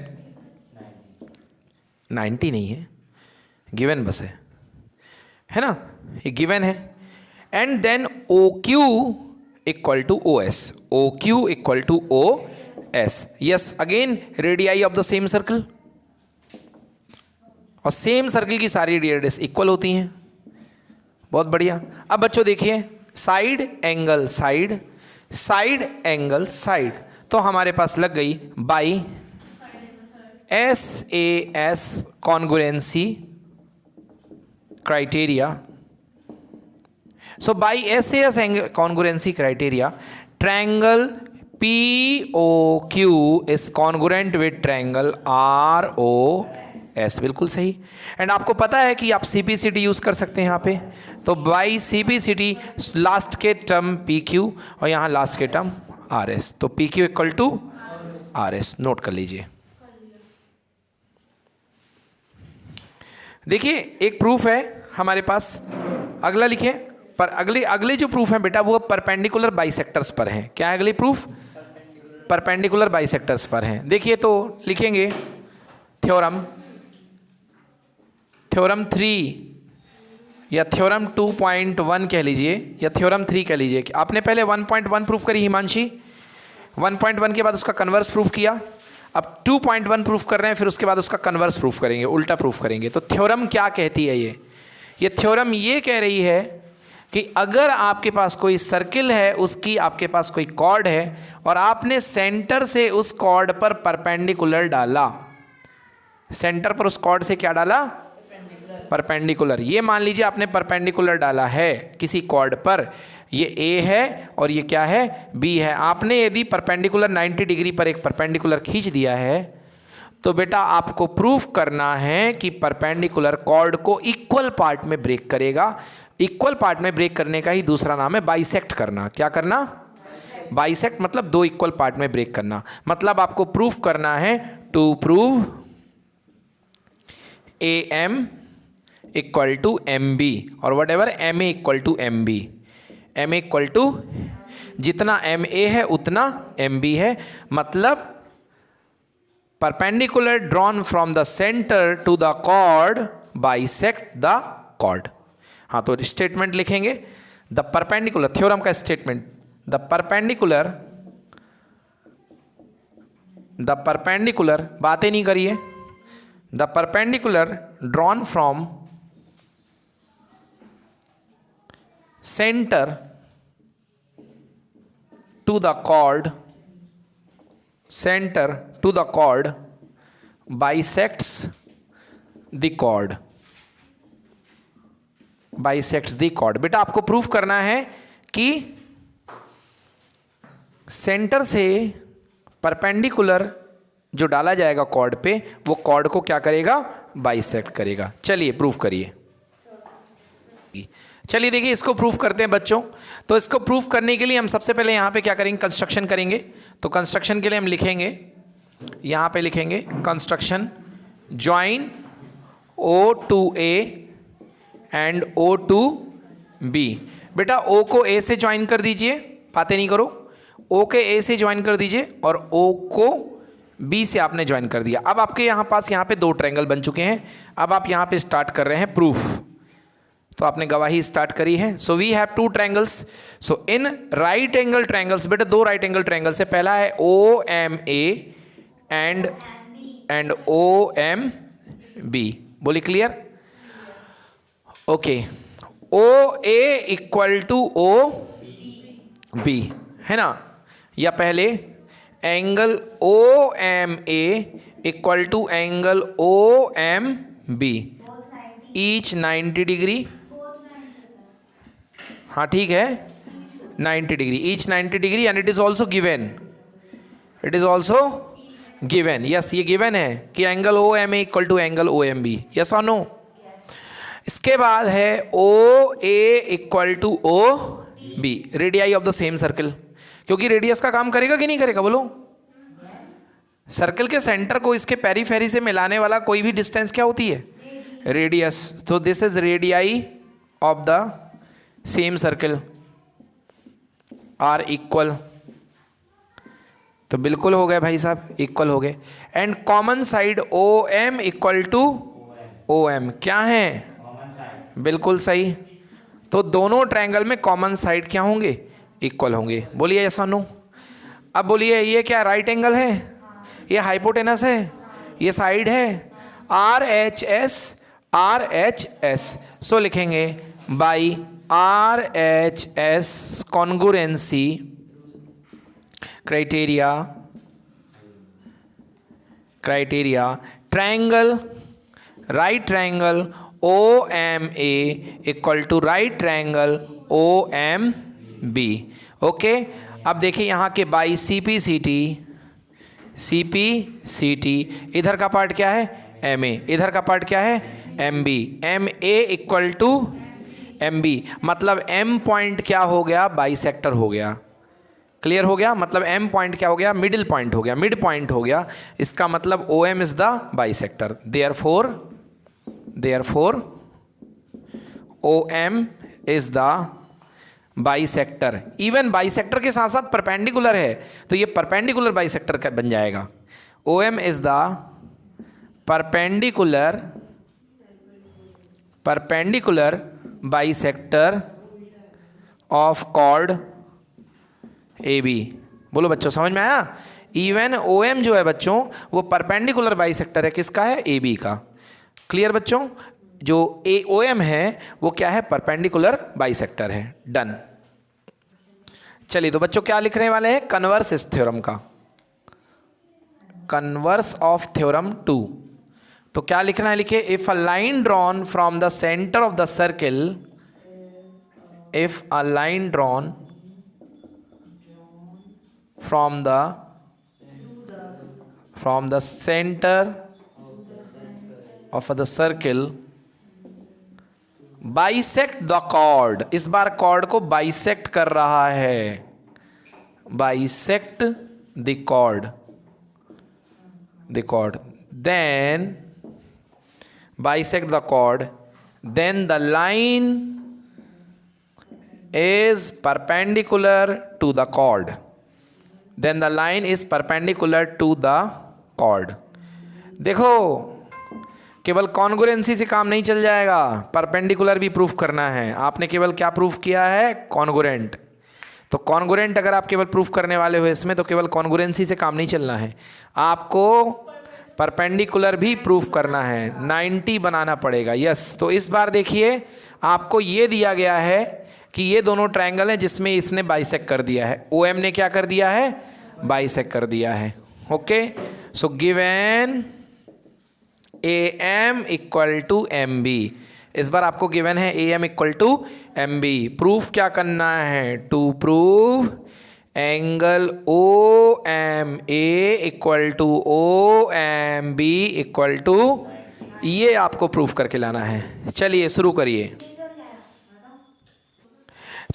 90 नहीं है, given बस है ना, ये गिवन है। And then O Q equal to O S, O Q equal to O S. Yes, again radii of the same circle, और same circle की सारी रेडियस इक्वल होती हैं। बहुत बढ़िया। अब बच्चों देखिए, side angle side, side angle side, तो हमारे पास लग गई by SAS congruency criteria. So by SAS congruency criteria, triangle POQ is congruent with triangle ROS। बिल्कुल सही। एंड आपको पता है कि आप CPCT यूज़ कर सकते हैं यहाँ पे, तो बाई CPCT लास्ट के टर्म PQ और यहाँ लास्ट के टर्म RS, तो PQ equal to RS। Note कर लीजिए। देखिए एक प्रूफ है हमारे पास, अगला लिखें। पर अगले जो प्रूफ हैं बेटा वो परपेंडिकुलर बाइसेक्टर्स पर हैं। क्या है अगली प्रूफ? परपेंडिकुलर बाइसेक्टर्स पर हैं। देखिए तो लिखेंगे थ्योरम 3 या थ्योरम 2.1 कह लीजिए या थ्योरम 3 कह लीजिए। आपने पहले 1.1 प्रूफ करी हिमांशी, 1.1 के बाद उसका कन्वर्स प्रूफ किया, अब 2.1 प्रूफ कर रहे हैं, फिर उसके बाद उसका कन्वर्स प्रूफ करेंगे, उल्टा प्रूफ करेंगे। तो थ्योरम क्या कहती है ये थ्योरम ये कह रही है कि अगर आपके पास कोई सर्किल है, उसकी आपके पास कोई कॉर्ड है और आपने सेंटर से उस कॉर्ड पर परपेंडिकुलर डाला, सेंटर पर उस कॉर्ड से क्या डाला, परपेंडिकुलर। ये मान लीजिए आपने परपेंडिकुलर डाला है किसी कॉर्ड पर, ये ए है और ये क्या है, बी है। आपने यदि परपेंडिकुलर 90 डिग्री पर एक परपेंडिकुलर खींच दिया है तो बेटा आपको प्रूफ करना है कि परपेंडिकुलर कॉर्ड को इक्वल पार्ट में ब्रेक करेगा। इक्वल पार्ट में ब्रेक करने का ही दूसरा नाम है बाइसेक्ट करना। क्या करना, बाइसेक्ट मतलब दो इक्वल पार्ट में ब्रेक करना। मतलब आपको प्रूफ करना है to prove A M equal to M B और whatever M A equal to M B. M A equal to जितना एम ए है उतना एम बी है। मतलब perpendicular drawn from the centre to the chord bisect the chord. हाँ, तो statement लिखेंगे the perpendicular, theorem का statement, the perpendicular बातें नहीं करिए, the perpendicular drawn from center to the chord, center to the chord bisects the chord, bisects the chord। बेटा आपको proof करना है कि सेंटर से परपेंडिकुलर जो डाला जाएगा कॉर्ड पे वो कॉर्ड को क्या करेगा, बाइसेक्ट करेगा। चलिए प्रूफ करिए। चलिए देखिए इसको प्रूफ करते हैं बच्चों। तो इसको प्रूफ करने के लिए हम सबसे पहले यहाँ पे क्या करेंगे, कंस्ट्रक्शन करेंगे। तो कंस्ट्रक्शन के लिए हम लिखेंगे, यहाँ पे लिखेंगे construction join O to A and O to B। बेटा O को A से ज्वाइन कर दीजिए, बातें नहीं करो, O के A से ज्वाइन कर दीजिए और O को B से आपने ज्वाइन कर दिया। अब आपके यहाँ पे दो ट्रायंगल बन चुके हैं। अब आप यहाँ पे स्टार्ट कर रहे हैं प्रूफ। तो आपने गवाही स्टार्ट करी है। So we have two triangles. So in right angle triangles, बेटा दो राइट एंगल ट्रायंगल्स है। पहला है O M A and O M B. बोली clear? Okay, O A equal to O B है ना, या पहले angle O M A equal to angle O M B, each 90 degree. हाँ ठीक है, 90 degree, each 90 degree and it is also given, it is also given. Yes, ये given है कि angle O M A equal to angle O M B. Yes और no? इसके बाद है O A equal to O B, radii of the same circle. क्योंकि radius का काम करेगा कि नहीं करेगा, बोलो? सर्कल के सेंटर को इसके पेरीफेरी से मिलाने वाला कोई भी डिस्टेंस क्या होती है, रेडियस। तो this is radii of the same circle are equal. तो बिल्कुल हो गए भाई साहब, इक्वल हो गए। And common side O M equal to O M, क्या है? बिल्कुल सही। तो दोनों ट्रायंगल में कॉमन साइड क्या होंगे, इक्वल होंगे। बोलिए यस और नो? अब बोलिए ये क्या राइट एंगल है, ये हाइपोटेनस है, ये साइड है R H S, R H S. So लिखेंगे by R H S congruency criteria triangle, right triangle O M A equal to right triangle O M B. Okay, अब देखिए यहाँ के by C P C T, इधर का part क्या है, M A, इधर का पार्ट क्या है, M B. M A equal to M B, मतलब एम पॉइंट क्या हो गया, बाइसेक्टर हो गया। क्लियर हो गया? मतलब एम पॉइंट क्या हो गया, मिडिल पॉइंट हो गया, मिड पॉइंट हो गया। इसका मतलब O M is the bisector. Therefore O M is the bisector. Even bisector के साथ साथ परपेंडिकुलर है, तो ये परपेंडिकुलर बाइसेक्टर का बन जाएगा। O M is the perpendicular perpendicular bisector of chord A B. बोलो बच्चों, समझ में आया? इवन ओ एम जो है बच्चों वो परपेंडिकुलर बाइसेक्टर है, किसका है? ए बी का। क्लियर बच्चों? जो ए ओ एम है वो क्या है? परपेंडिकुलर बाइसेक्टर है। डन। चलिए तो बच्चों क्या लिखने वाले हैं? कन्वर्स इस थ्योरम का, कन्वर्स ऑफ थ्योरम 2। तो क्या लिखना है? लिखिए, if a line drawn from the centre of the circle, if a line drawn from the centre of the circle bisect the chord, इस बार कॉर्ड को बाइसेक्ट कर रहा है, bisect the chord, then bisect the chord, then the line is perpendicular to the chord, then the line is perpendicular to the chord। देखो केवल congruency से काम नहीं चल जाएगा, परपेंडिकुलर भी प्रूफ करना है। आपने केवल क्या प्रूफ किया है? कॉन्ग्रुएंट। तो कॉन्ग्रुएंट अगर आप केवल प्रूफ करने वाले हो इसमें, तो केवल कॉन्ग्रुएंसी से काम नहीं चलना है, आपको परपेंडिकुलर भी प्रूफ करना है, 90 बनाना पड़ेगा। यस, तो इस बार देखिए आपको ये दिया गया है कि ये दोनों ट्रायंगल हैं जिसमें इसने बाइसेक्ट कर दिया है, ओ एम ने क्या कर दिया है? बाइसेक्ट कर दिया है। Okay, so given A M equal to M B, इस बार आपको गिवन है A M equal to M B. Proof क्या करना है? To prove angle O M A equal to O M B equal to, ये आपको प्रूफ करके लाना है। चलिए शुरू करिए।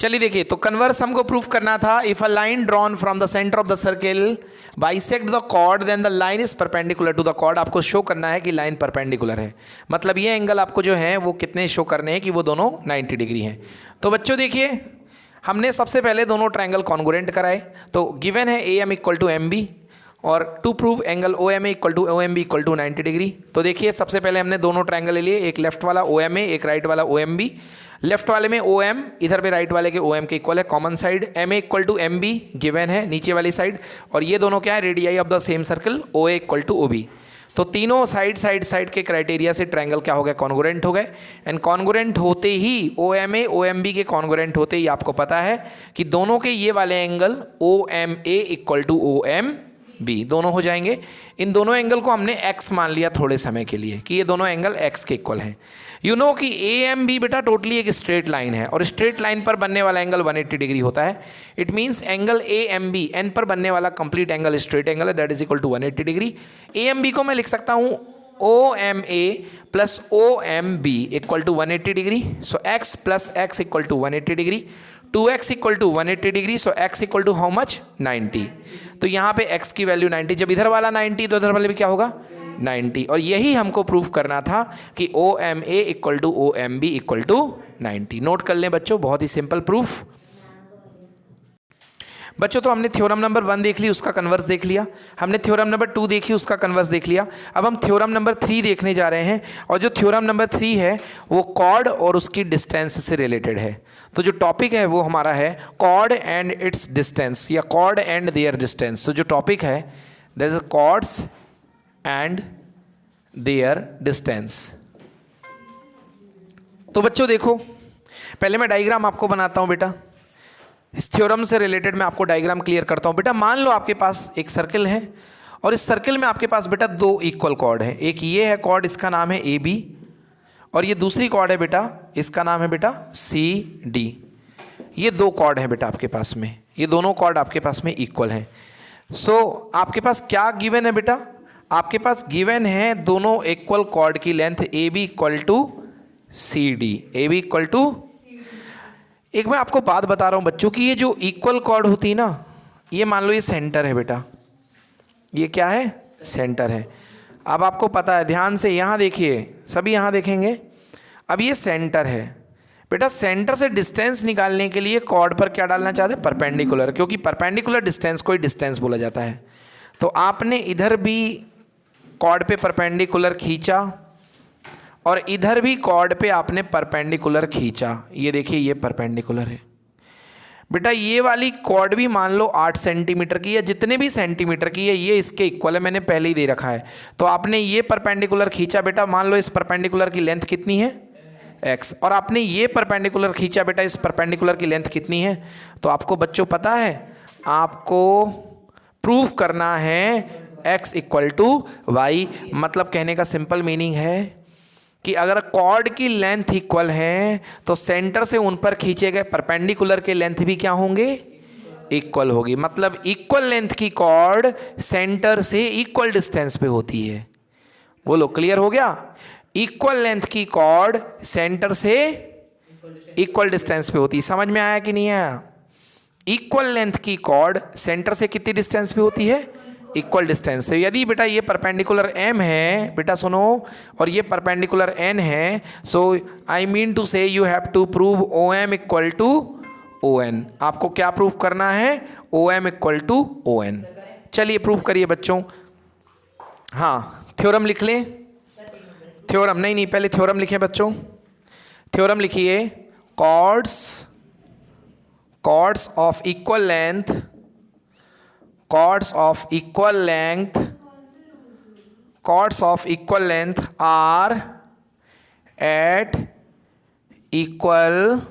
चलिए देखिए, तो कन्वर्स हमको प्रूफ करना था। If a line drawn from the centre of the circle bisect the chord, then the line is perpendicular to the chord. आपको शो करना है कि लाइन परपेंडिकुलर है, मतलब ये एंगल आपको जो है वो कितने शो करने हैं कि वो दोनों 90 डिग्री हैं। तो बच्चों देखिए, हमने सबसे पहले दोनों ट्रायंगल कॉन्ग्रुएंट कराए। तो गिवन है A M equal to M B, और to prove angle O M A equal to O M B equal to 90 degree. तो देखिए सबसे पहले हमने दोनों ट्रायंगल ले लिए, एक लेफ्ट वाला ओ एम ए, एक राइट वाला ओ एम बी। लेफ्ट वाले में ओ एम, इधर पे राइट वाले के ओ एम के इक्वल है, common side M A equal to M B given है नीचे वाली साइड, और ये दोनों क्या है? Radii of the same circle, O A equal to O B. तो तीनों साइड के क्राइटेरिया से ट्रायंगल क्या हो गए? कॉन्ग्रुएंट हो गए। एंड कॉन्ग्रुएंट होते ही O M A O M B के कॉन्ग्रुएंट होते ही आपको पता है कि दोनों के ये वाले angle O M A equal to O M B दोनों हो जाएंगे। इन दोनों एंगल को हमने x मान लिया थोड़े समय के लिए कि ये दोनों एंगल x के इक्वल हैं। यू नो कि ए एम बी बेटा टोटली एक स्ट्रेट लाइन है, और स्ट्रेट लाइन पर बनने वाला एंगल 180 डिग्री होता है। It means angle A M B N पर बनने वाला कंप्लीट एंगल स्ट्रेट एंगल है, that is equal to 180 degree. A M B को मैं लिख सकता हूँ O M A plus O M B equal to 180 degree. So x plus x equal to 180 degree, 2x equal to 180 degree. So x equal to how much? 90। तो यहाँ पे x की value 90, जब इधर वाला 90 तो इधर वाले भी क्या होगा? 90। और यही हमको प्रूफ करना था कि O M A equal to O M B equal to 90। Note कर लें बच्चों, बहुत ही सिंपल प्रूफ। बच्चों तो हमने थ्योरम नंबर 1 देख ली, उसका कन्वर्स देख लिया, हमने थ्योरम नंबर 2 देखी, उसका कन्वर्स देख लिया। अब हम थ्योरम नंबर 3 देखने जा रहे हैं, और जो थ्योरम नंबर 3 है वो कॉर्ड और उसकी डिस्टेंस से रिलेटेड है। तो जो टॉपिक है वो हमारा है कॉर्ड एंड इट्स डिस्टेंस, या कॉर्ड एंड देयर डिस्टेंस। तो जो टॉपिक है that is chords and their distance. तो बच्चों देखो, पहले मैं डायग्राम आपको बनाता हूँ बेटा, इस थ्योरम से रिलेटेड मैं आपको डायग्राम क्लियर करता हूँ। बेटा मान लो आपके पास एक सर्किल है, और इस सर्किल में आपके पास बेटा दो इक्वल कॉर्ड है। एक ये है कॉर्ड, इसका नाम है ए बी, और ये दूसरी कॉर्ड है बेटा, इसका नाम है बेटा सी डी। ये दो कॉर्ड हैं बेटा आपके पास में, ये दोनों कॉर्ड आपके पास में इक्वल हैं। सो आपके पास क्या गिवन है बेटा? आपके पास गिवन है दोनों इक्वल कॉर्ड की length A B equal to C D, A B equal to. एक मैं आपको बात बता रहा हूँ बच्चों कि ये जो इक्वल कॉर्ड होती है ना, ये मान लो ये सेंटर है बेटा, ये क्या है? सेंटर है। अब आपको पता है, ध्यान से यहाँ देखिए, सभी यहाँ देखेंगे। अब ये सेंटर है बेटा, सेंटर से डिस्टेंस निकालने के लिए कॉर्ड पर क्या डालना चाहते हैं? परपेंडिकुलर, क्योंकि परपेंडिकुलर डिस्टेंस को ही डिस्टेंस बोला जाता है। तो आपने इधर भी कॉर्ड पे परपेंडिकुलर खींचा, और इधर भी कॉर्ड पे आपने परपेंडिकुलर खींचा, ये देखिए ये परपेंडिकुलर है बेटा। ये वाली कॉर्ड भी मान लो 8 सेंटीमीटर की है, जितने भी सेंटीमीटर की है ये इसके इक्वल है, मैंने पहले ही दे रखा है। तो आपने ये परपेंडिकुलर खींचा बेटा, मान लो इस परपेंडिकुलर की लेंथ कितनी है x, और आपने ये परपेंडिकुलर खींचा बेटा, इस परपेंडिकुलर की लेंथ कितनी है। तो आपको बच्चों पता है, आपको प्रूफ करना है x इक्वल टू वाई। मतलब कहने का सिंपल मीनिंग है कि अगर कॉर्ड की लेंथ इक्वल है तो सेंटर से उन पर खींचे गए परपेंडिकुलर के लेंथ भी क्या होंगे, इक्वल होगी। मतलब इक्वल लेंथ की कॉर्ड सेंटर से इक्वल डिस्टेंस पे होती है। बोलो क्लियर हो गया। इक्वल लेंथ की कॉर्ड सेंटर से इक्वल डिस्टेंस पे होती है। समझ में आया कि नहीं आया। इक्वल लेंथ की कॉर्ड सेंटर से कितनी डिस्टेंस पे होती है, इक्वल डिस्टेंस से। यदि बेटा ये परपेंडिकुलर m है बेटा सुनो, और ये परपेंडिकुलर n है, so I mean to say you have to prove OM equal to ON। आपको क्या प्रूव करना है, OM इक्वल टू ON। चलिए प्रूव करिए बच्चों। हाँ थ्योरम लिख लें। थ्योरम नहीं पहले थ्योरम लिखें बच्चों। थ्योरम लिखिए, chords of equal length, chords of equal length are at equal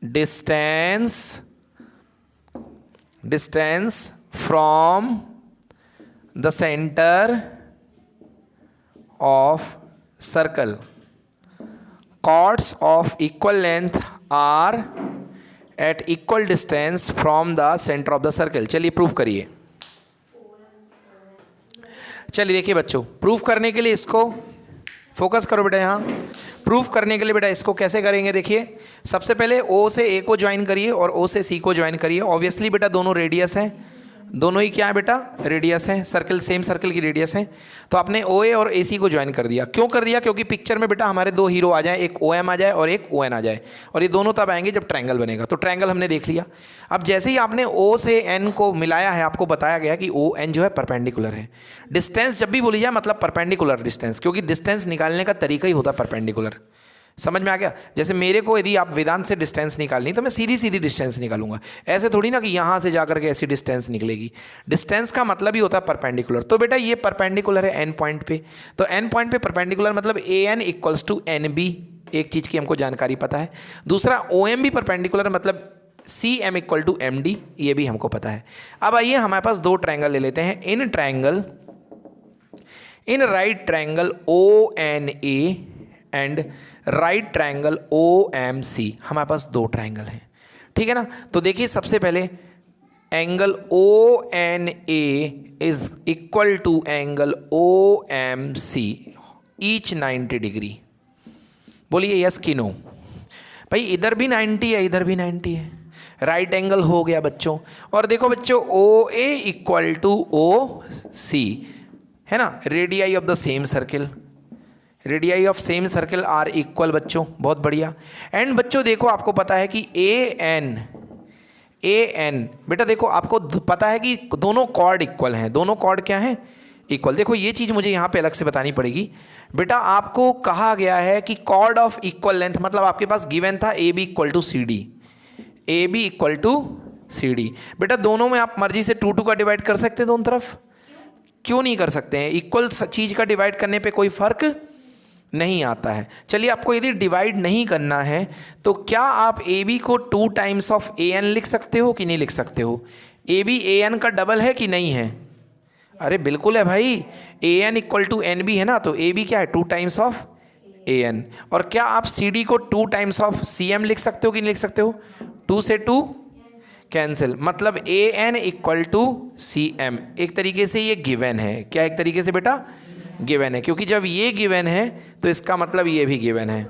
distance from the center of circle. Chords of equal length are at equal distance from the center of the circle। चलिए proof करिए। चलिए देखिए बच्चों, proof करने के लिए इसको focus करो बेटा। यहाँ प्रूफ करने के लिए बेटा इसको कैसे करेंगे, देखिए सबसे पहले O से A को ज्वाइन करिए और O से C को ज्वाइन करिए। ऑब्वियसली बेटा दोनों रेडियस हैं, दोनों ही क्या है बेटा, रेडियस है, सर्कल सेम सर्कल की रेडियस है। तो आपने OA और AC को ज्वाइन कर दिया। क्यों कर दिया, क्योंकि पिक्चर में बेटा हमारे दो हीरो आ जाए, एक OM आ जाए और एक ON आ जाए, और ये दोनों तब आएंगे जब ट्रायंगल बनेगा। तो ट्रायंगल हमने देख लिया। अब जैसे ही आपने O से N को मिलाया है, आपको बताया गया कि ON जो है परपेंडिकुलर है। डिस्टेंस जब भी बोली जाए मतलब परपेंडिकुलर डिस्टेंस, क्योंकि डिस्टेंस निकालने का तरीका ही होता है परपेंडिकुलर। समझ में आ गया। जैसे मेरे को यदि आप वेदांत से डिस्टेंस निकालनी तो मैं सीधी सीधी डिस्टेंस निकालूंगा, ऐसे थोड़ी ना कि यहाँ से जाकर के ऐसी डिस्टेंस निकलेगी। डिस्टेंस का मतलब ही होता है परपेंडिकुलर। तो बेटा ये परपेंडिकुलर है एन पॉइंट पे, तो एन पॉइंट पे परपेंडिकुलर मतलब AN इक्वल्स टू NB। एक चीज़ की हमको जानकारी पता है। दूसरा OM भी परपेंडिकुलर मतलब CM इक्वल टू MD, ये भी हमको पता है। अब आइए हमारे पास दो ट्रायंगल ले लेते हैं। In right triangle ONA and right triangle OMC, हमारे पास दो ट्रायंगल हैं, ठीक है ना। तो देखिए सबसे पहले angle ONA is equal to angle OMC each 90 degree. बोलिए यस कि नो। भाई इधर भी 90 है, इधर भी 90 है, राइट एंगल हो गया बच्चों। और देखो बच्चों OA इक्वल टू OC है ना, radii of the same circle, radii of same circle are equal बच्चों, बहुत बढ़िया। एंड बच्चों देखो आपको पता है कि AN बेटा देखो आपको पता है कि दोनों कॉर्ड इक्वल हैं, दोनों कॉर्ड क्या हैं, इक्वल। देखो ये चीज़ मुझे यहाँ पे अलग से बतानी पड़ेगी बेटा। आपको कहा गया है कि कॉर्ड ऑफ इक्वल लेंथ, मतलब आपके पास गिवन था AB equal to CD, AB equal to CD। बेटा दोनों में आप मर्जी से 2 का डिवाइड कर सकते हैं दोनों तरफ, क्यों नहीं कर सकते हैं। इक्वल चीज़ का डिवाइड करने पे कोई फ़र्क नहीं आता है। चलिए आपको यदि डिवाइड नहीं करना है तो क्या आप AB को 2 टाइम्स ऑफ AN लिख सकते हो कि नहीं लिख सकते हो। AB AN का डबल है कि नहीं है, अरे बिल्कुल है भाई। AN इक्वल टू NB है ना, तो AB क्या है 2 टाइम्स ऑफ AN। और क्या आप CD को 2 टाइम्स ऑफ CM लिख सकते हो कि नहीं लिख सकते हो। 2 से 2 कैंसिल, मतलब AN इक्वल टू CM। एक तरीके से ये गिवन है, क्या एक तरीके से बेटा गिवन है, क्योंकि जब ये गिवन है तो इसका मतलब ये भी गिवन है,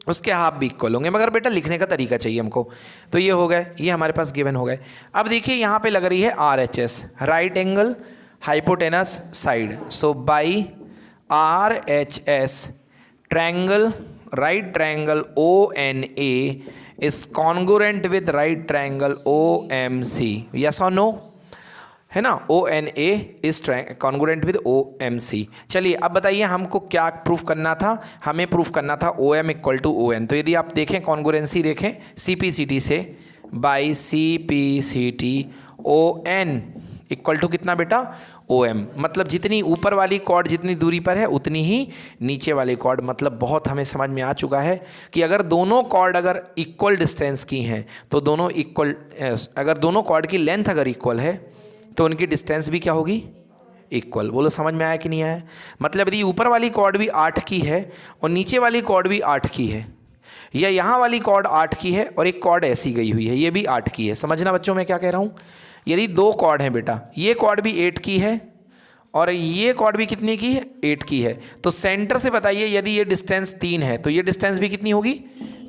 उसके हाफ भी इक्वल होंगे। मगर बेटा लिखने का तरीका चाहिए हमको। तो ये हो गए, ये हमारे पास गिवन हो गए। अब देखिए यहाँ पे लग रही है RHS, right angle hypotenuse side. So by RHS triangle, right triangle ONA is congruent with right triangle OMC, yes और नो है ना, ONA is congruent with OMC। चलिए अब बताइए हमको क्या प्रूफ करना था, हमें प्रूफ करना था OM इक्वल टू ON। तो यदि आप देखें कॉन्ग्रुएंसी देखें CPCT से, by CPCT ON equal to कितना बेटा OM, मतलब जितनी ऊपर वाली कॉर्ड जितनी दूरी पर है उतनी ही नीचे वाली कॉर्ड। मतलब बहुत हमें समझ में आ चुका है कि अगर दोनों कॉर्ड अगर इक्वल डिस्टेंस की हैं तो दोनों इक्वल, अगर दोनों कॉर्ड की लेंथ अगर इक्वल है तो उनकी डिस्टेंस भी क्या होगी, इक्वल। बोलो समझ में आया कि नहीं आया? मतलब यदि ऊपर वाली कॉर्ड भी 8 की है और नीचे वाली कॉर्ड भी 8 की है, या यहाँ वाली कॉर्ड 8 की है और एक कॉर्ड ऐसी गई हुई है ये भी 8 की है, समझना बच्चों मैं क्या कह रहा हूँ। यदि दो कॉर्ड हैं बेटा, ये कॉर्ड भी 8 की है और ये कॉर्ड भी कितने की है, 8 की है, तो सेंटर से बताइए यदि ये डिस्टेंस 3 है तो ये डिस्टेंस भी कितनी होगी,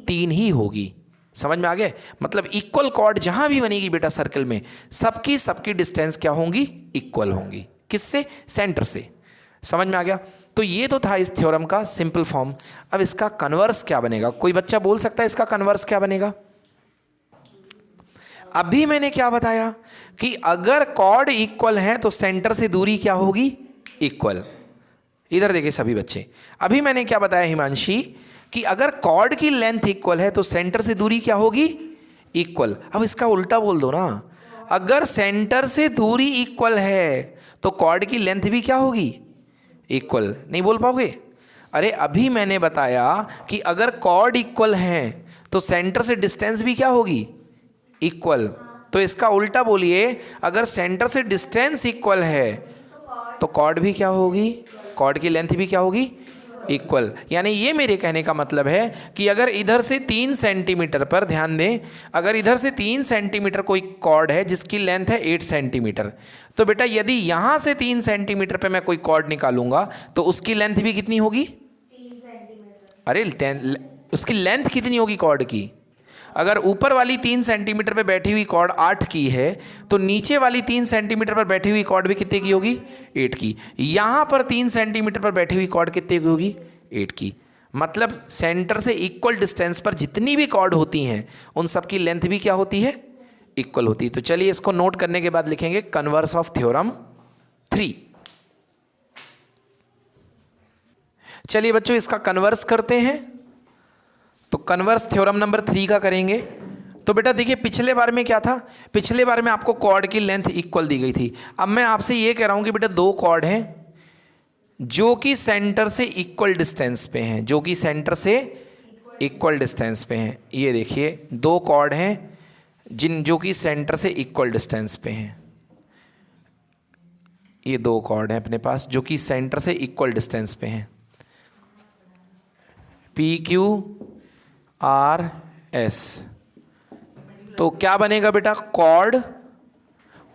3 ही होगी। समझ में आ गया? मतलब इक्वल कॉर्ड जहां भी बनेगी बेटा सर्कल में, सबकी डिस्टेंस क्या होंगी, इक्वल होंगी। किससे? सेंटर से। समझ में आ गया? तो ये तो था इस थ्योरम का सिंपल फॉर्म। अब इसका कन्वर्स क्या बनेगा? कोई बच्चा बोल सकता है इसका कन्वर्स क्या बनेगा? अभी मैंने क्या बताया कि अगर कॉर्ड इक्वल है तो सेंटर से दूरी क्या होगी, इक्वल। इधर देखिए सभी बच्चे, अभी मैंने क्या बताया हिमांशी कि अगर कॉर्ड की लेंथ इक्वल है तो सेंटर से दूरी क्या होगी, इक्वल। अब इसका उल्टा बोल दो ना, अगर सेंटर से दूरी इक्वल है तो कॉर्ड की लेंथ भी क्या होगी, इक्वल। नहीं बोल पाओगे? अरे अभी मैंने बताया कि अगर कॉर्ड इक्वल है तो सेंटर से डिस्टेंस भी क्या होगी, इक्वल। तो इसका उल्टा बोलिए, अगर सेंटर से डिस्टेंस इक्वल है तो कॉर्ड भी क्या होगी, कॉर्ड की लेंथ भी क्या होगी, इक्वल। यानी ये मेरे कहने का मतलब है कि अगर इधर से 3 सेंटीमीटर पर, ध्यान दें, अगर इधर से 3 सेंटीमीटर कोई कॉर्ड है जिसकी लेंथ है 8 सेंटीमीटर, तो बेटा यदि यहाँ से 3 सेंटीमीटर पे मैं कोई कॉर्ड निकालूंगा तो उसकी लेंथ भी कितनी होगी, 3 सेंटीमीटर। अरे उसकी लेंथ कितनी होगी कॉर्ड की? अगर ऊपर वाली 3 सेंटीमीटर पे बैठी हुई कॉर्ड 8 की है तो नीचे वाली 3 सेंटीमीटर पर बैठी हुई कॉर्ड भी कितने की होगी, 8 की। यहाँ पर 3 सेंटीमीटर पर बैठी हुई कॉर्ड कितने की होगी, 8 की। मतलब सेंटर से इक्वल डिस्टेंस पर जितनी भी कॉर्ड होती हैं उन सब की लेंथ भी क्या होती है, इक्वल होती है। तो चलिए इसको नोट करने के बाद लिखेंगे कन्वर्स ऑफ थ्योरम 3। चलिए बच्चों इसका कन्वर्स करते हैं। तो कन्वर्स थ्योरम नंबर 3 का करेंगे। तो बेटा देखिए पिछले बार में क्या था, पिछले बार में आपको कॉर्ड की लेंथ इक्वल दी गई थी। अब मैं आपसे ये कह रहा हूं कि बेटा दो कॉर्ड हैं जो कि सेंटर से इक्वल डिस्टेंस पे हैं, जो कि सेंटर से इक्वल डिस्टेंस पे हैं। ये देखिए दो कॉर्ड हैं जो कि सेंटर से इक्वल डिस्टेंस पे हैं। ये दो कॉर्ड हैं अपने पास जो कि सेंटर से इक्वल डिस्टेंस पे हैं, PQRS। तो क्या बनेगा बेटा,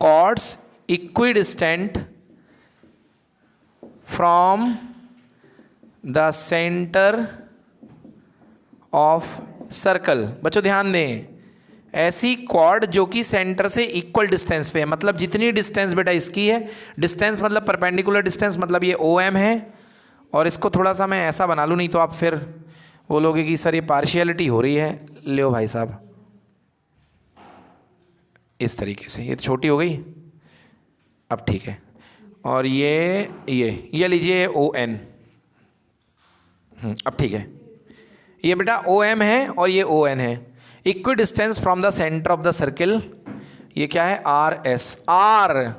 chords equidistant from the centre of circle. बच्चों ध्यान दें, ऐसी कॉर्ड जो कि सेंटर से इक्वल डिस्टेंस पे है, मतलब जितनी डिस्टेंस बेटा इसकी है, डिस्टेंस मतलब परपेंडिकुलर डिस्टेंस, मतलब ये OM है। और इसको थोड़ा सा मैं ऐसा बना लूँ, नहीं तो आप फिर बोलोगे कि सर ये पार्शियलिटी हो रही है। ले भाई साहब इस तरीके से, ये छोटी हो गई अब, ठीक है। और ये लीजिए ON, अब ठीक है। ये बेटा OM है और ये ON है। Equidistance from the centre of the circle, ये क्या है, RS। R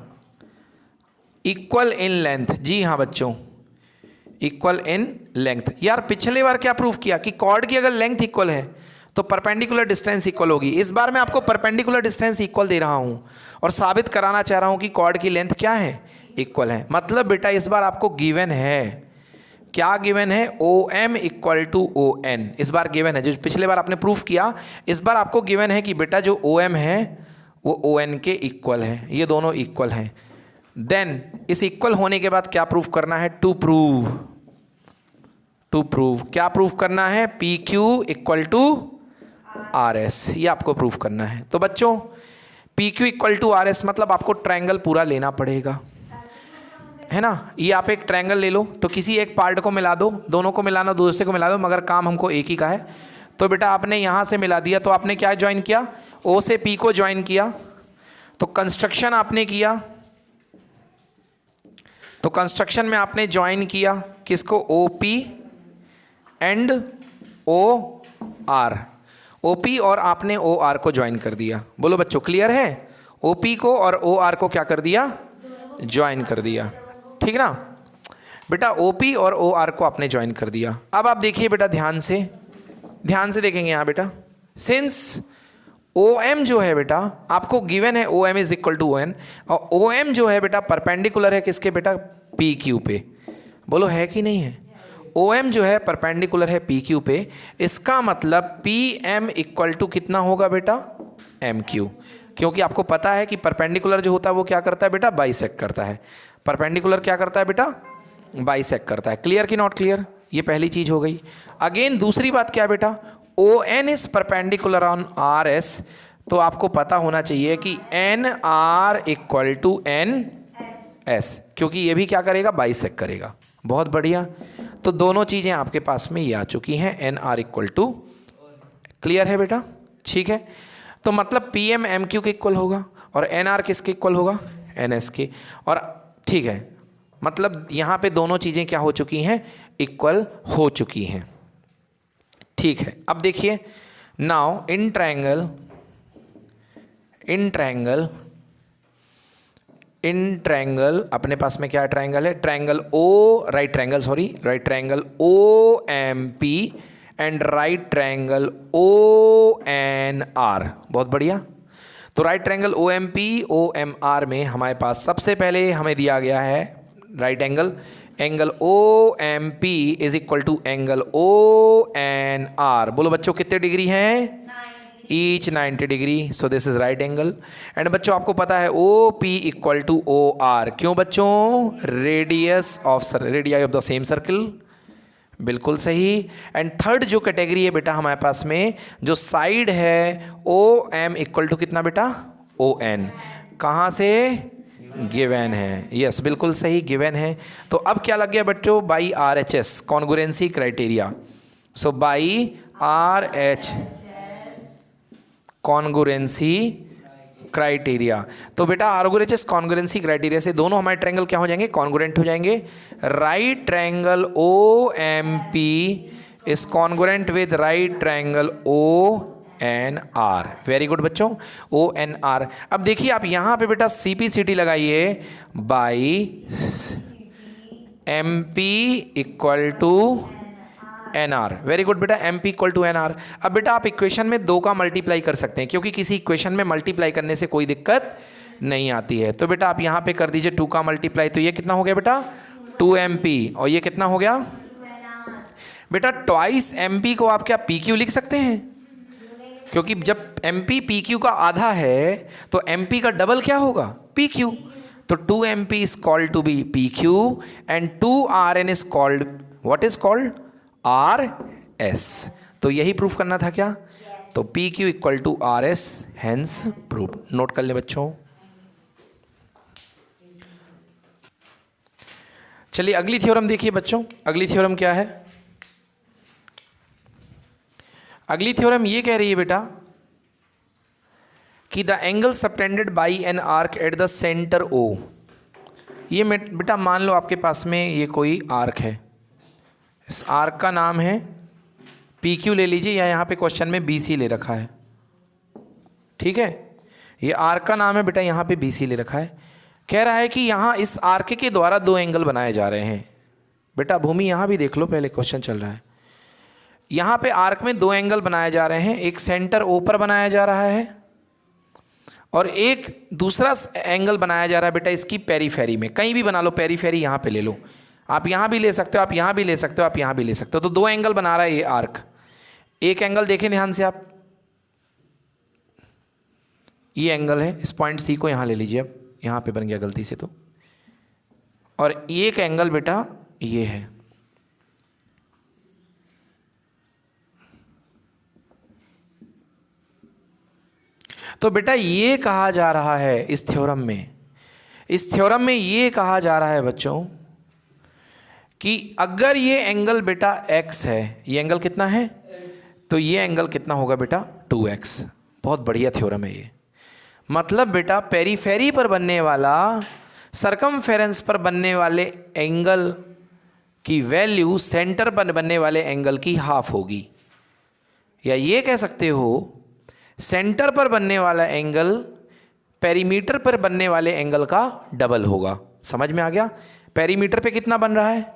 equal in length, जी हाँ बच्चों, इक्वल इन लेंथ। यार पिछले बार क्या प्रूफ किया कि कॉर्ड की अगर लेंथ इक्वल है तो परपेंडिकुलर डिस्टेंस इक्वल होगी। इस बार मैं आपको परपेंडिकुलर डिस्टेंस इक्वल दे रहा हूं और साबित कराना चाह रहा हूं कि कॉर्ड की लेंथ क्या है, इक्वल है। मतलब बेटा इस बार आपको गिवन है, क्या गिवन है, OM इक्वल टू ON। इस बार गिवन है, जो पिछले बार आपने प्रूफ किया, इस बार आपको गिवन है कि बेटा जो OM है वो ON के इक्वल है, ये दोनों इक्वल हैं। देन इस इक्वल होने के बाद क्या प्रूफ करना है, टू प्रूव क्या प्रूफ करना है, PQ इक्वल टू RS, ये आपको प्रूफ करना है। तो बच्चों PQ इक्वल टू RS मतलब आपको ट्रायंगल पूरा लेना पड़ेगा, है ना। ये आप एक ट्रायंगल ले लो, तो किसी एक पार्ट को मिला दो, दोनों को मिलाना दूसरे को मिला दो, मगर काम हमको एक ही का है। तो बेटा आपने यहाँ से मिला दिया, तो आपने क्या ज्वाइन किया, O से P को ज्वाइन किया, तो कंस्ट्रक्शन आपने किया, तो कंस्ट्रक्शन में आपने ज्वाइन किया किसको, O P and O R, O P और आपने ओ आर को ज्वाइन कर दिया। बोलो बच्चों क्लियर है, ओ पी को और ओ आर को क्या कर दिया, ज्वाइन कर दिया, ठीक ना बेटा, ओ पी और ओ आर को आपने ज्वाइन कर दिया। अब आप देखिए बेटा ध्यान से देखेंगे यहाँ बेटा, सिंस ओ एम जो है बेटा आपको गिवन है, O M is equal to O N, और ओ एम जो है बेटा परपेंडिकुलर है किसके बेटा, पी क्यू पे। बोलो है कि नहीं है, ओ एम जो है परपेंडिकुलर है पी क्यू पे, इसका मतलब पी एम इक्वल टू कितना होगा बेटा, एम क्यू, क्योंकि आपको पता है कि परपेंडिकुलर जो होता है वो क्या करता है बेटा, बाइसेक्ट करता है। परपेंडिकुलर क्या करता है बेटा, बाइसेक्ट करता है। क्लियर कि नॉट क्लियर, ये पहली चीज हो गई। अगेन दूसरी बात क्या बेटा, O N is perpendicular on R S, तो आपको पता होना चाहिए कि N R equal to N S, क्योंकि ये भी क्या करेगा, बाइसेक्ट करेगा। बहुत बढ़िया, तो दोनों चीज़ें आपके पास में ये आ चुकी हैं, N R equal to, clear है बेटा, ठीक है। तो मतलब पी एम एम क्यू के इक्वल होगा और एन आर किसके इक्वल होगा, एन एस के, और ठीक है, मतलब यहाँ पे दोनों चीज़ें क्या हो चुकी हैं, इक्वल हो चुकी हैं, ठीक है। अब देखिए नाउ इन ट्रायंगल अपने पास में क्या ट्रायंगल है, triangle O, right triangle O M P and right triangle O N R. बहुत बढ़िया, तो right triangle O M P O M R में हमारे पास सबसे पहले हमें दिया गया है right angle O M P is equal to angle O N R. बोलो बच्चों कितने डिग्री हैं, each 90 degree, so this is right angle. And बच्चों आपको पता है O P equal to O R, क्यों बच्चों, radii of the same circle, बिल्कुल सही। एंड थर्ड जो कैटेगरी है बेटा हमारे पास में, जो साइड है ओ एम इक्वल टू कितना बेटा, ओ एन, कहाँ से, गिवन है, यस बिल्कुल सही गिवन है। तो अब क्या लग गया बच्चों, by R H S congruency criteria, so by R H congruency criteria, तो बेटा आरओएचएस कॉन्ग्रुएंसी क्राइटेरिया से दोनों हमारे ट्रायंगल क्या हो जाएंगे, कॉन्ग्रुएंट हो जाएंगे। Right triangle O M P is congruent with right triangle O N R. Very good बच्चों, ओ एन आर। अब देखिए आप यहाँ पे बेटा सी पी सी टी लगाइए, by M P equal to N R. Very good बेटा, M P equal to N R. अब बेटा आप इक्वेशन में 2 का मल्टीप्लाई कर सकते हैं, क्योंकि किसी इक्वेशन में मल्टीप्लाई करने से कोई दिक्कत नहीं आती है। तो बेटा आप यहाँ पे कर दीजिए 2 का मल्टीप्लाई, तो ये कितना हो गया बेटा, 2 एम पी, और ये कितना हो गया बेटा, ट्वाइस एम पी को आप क्या पी क्यू लिख सकते हैं, क्योंकि जब एम पी क्यू का आधा है तो एम पी का डबल क्या होगा, पी क्यू। तो 2 M P is called to be P Q and 2 R N is called, what is called, R S. तो यही प्रूफ करना था क्या, तो P Q equal to R S, hence proof. Note कर ले बच्चों। चलिए अगली थ्योरम देखिए बच्चों, अगली थ्योरम क्या है, अगली थ्योरम ये कह रही है बेटा कि the angle subtended by an arc at the centre O. ये बेटा मान लो आपके पास में ये कोई आर्क है, इस आर्क का नाम है पी क्यू ले लीजिए, या यहाँ पे क्वेश्चन में बी सी ले रखा है, ठीक है। ये आर्क का नाम है बेटा, यहाँ पे बी सी ले रखा है। कह रहा है कि यहाँ इस आर्क के द्वारा 2 एंगल बनाए जा रहे हैं। बेटा भूमि यहाँ भी देख लो, पहले क्वेश्चन चल रहा है, यहाँ पे आर्क में 2 एंगल बनाए जा रहे हैं, एक सेंटर ओ पर बनाया जा रहा है और एक दूसरा एंगल बनाया जा रहा है बेटा इसकी पेरीफेरी में। कहीं भी बना लो, पेरीफेरी यहाँ पे ले लो, आप यहाँ भी ले सकते हो, आप यहाँ भी ले सकते हो, आप यहाँ भी ले सकते हो। तो 2 एंगल बना रहा है ये आर्क। एक एंगल देखें ध्यान से आप, ये एंगल है, इस पॉइंट सी को यहाँ ले लीजिए, अब यहाँ पे बन गया गलती से तो, और एक एंगल बेटा ये है। तो बेटा ये कहा जा रहा है इस थ्योरम में, ये कहा जा रहा है बच्चों कि अगर ये एंगल बेटा x है, ये एंगल कितना है, तो ये एंगल कितना होगा बेटा 2x। बहुत बढ़िया थ्योरम है ये। मतलब बेटा पेरीफेरी पर बनने वाला सरकमफेरेंस पर बनने वाले एंगल की वैल्यू सेंटर पर बनने वाले एंगल की हाफ होगी, या ये कह सकते हो सेंटर पर बनने वाला एंगल पेरीमीटर पर बनने वाले एंगल का डबल होगा। समझ में आ गया? पेरीमीटर पे कितना बन रहा है?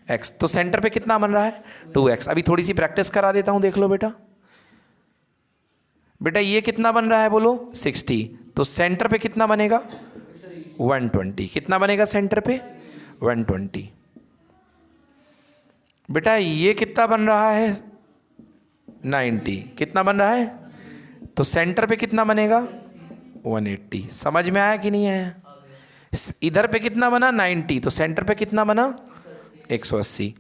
x, तो सेंटर पे कितना बन रहा है? 2x। अभी थोड़ी सी प्रैक्टिस करा देता हूं, देख लो बेटा। बेटा ये कितना बन रहा है बोलो? 60। तो सेंटर पे कितना बनेगा? 120। कितना बनेगा सेंटर पे? 120। बेटा ये कितना बन रहा है? 90। कितना बन रहा है? तो सेंटर पे कितना बनेगा? 180। समझ में आया कि नहीं आया? इधर पे कितना बना? 90। तो सेंटर पे कितना बना? 180।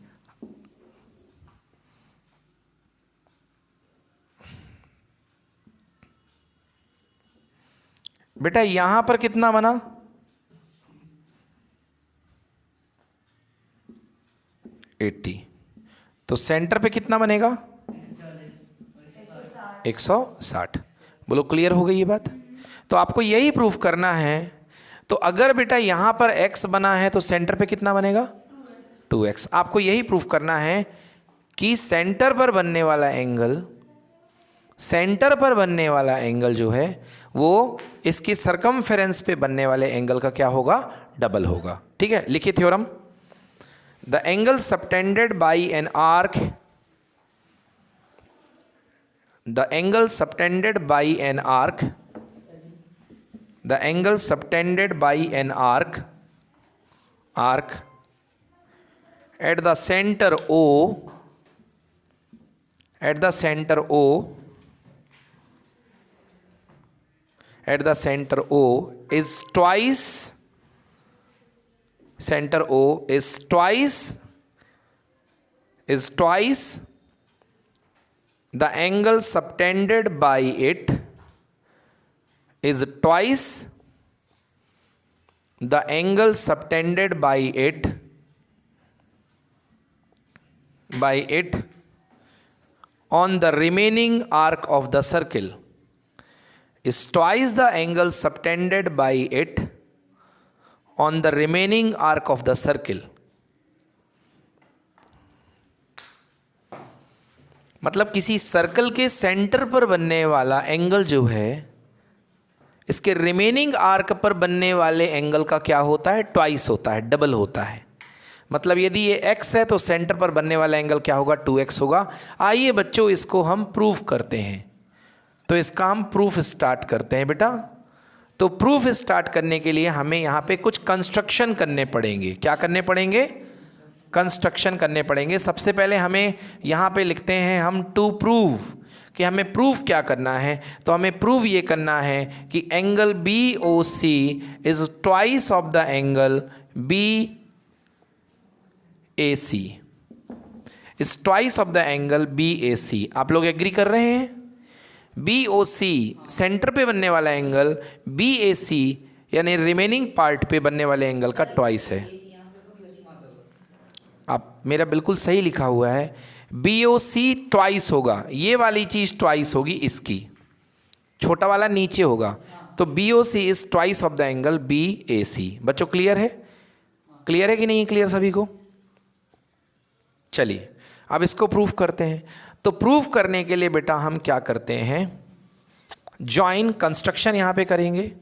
बेटा यहां पर कितना बना? 80। तो सेंटर पे कितना बनेगा? 160। बोलो क्लियर हो गई ये बात? तो आपको यही प्रूफ करना है। तो अगर बेटा यहां पर x बना है तो सेंटर पे कितना बनेगा? 2x। आपको यही प्रूफ करना है कि सेंटर पर बनने वाला एंगल जो है वो इसकी सरकमफेरेंस पे बनने वाले एंगल का क्या होगा? डबल होगा। ठीक है, लिखिए theorem. The angle subtended by an arc, the angle subtended by an arc at the center O is twice the angle subtended by it is twice the angle subtended by it on the remaining arc of the circle, is twice the angle subtended by it on the remaining arc of the circle। मतलब किसी circle के centre पर बनने वाला angle जो है इसके remaining arc पर बनने वाले एंगल का क्या होता है? ट्वाइस होता है, डबल होता है। मतलब यदि ये x है तो सेंटर पर बनने वाला एंगल क्या होगा? 2x होगा। आइए बच्चों इसको हम प्रूफ करते हैं। तो इसका हम प्रूफ स्टार्ट करते हैं बेटा। तो प्रूफ स्टार्ट करने के लिए हमें यहाँ पे कुछ कंस्ट्रक्शन करने पड़ेंगे। क्या करने पड़ेंगे? कंस्ट्रक्शन करने पड़ेंगे। सबसे पहले हमें यहाँ पे लिखते हैं हम टू प्रूव, कि हमें प्रूफ क्या करना है। तो हमें प्रूव ये करना है कि angle B O C is twice of the angle B A C, is twice of the angle B A C. आप लोग एग्री कर रहे हैं? बी ओ सी सेंटर पे बनने वाला एंगल बी ए सी यानी रिमेनिंग पार्ट पे बनने वाले एंगल का ट्वाइस है। आप मेरा बिल्कुल सही लिखा हुआ है, बी ओ सी ट्वाइस होगा। ये वाली चीज़ ट्वाइस होगी, इसकी छोटा वाला नीचे होगा। तो B O C is twice of the angle B A C. बच्चों क्लियर है? क्लियर है कि नहीं क्लियर सभी को? चलिए अब इसको प्रूफ करते हैं। तो प्रूफ करने के लिए बेटा हम क्या करते हैं? ज्वाइन कंस्ट्रक्शन यहां पे करेंगे।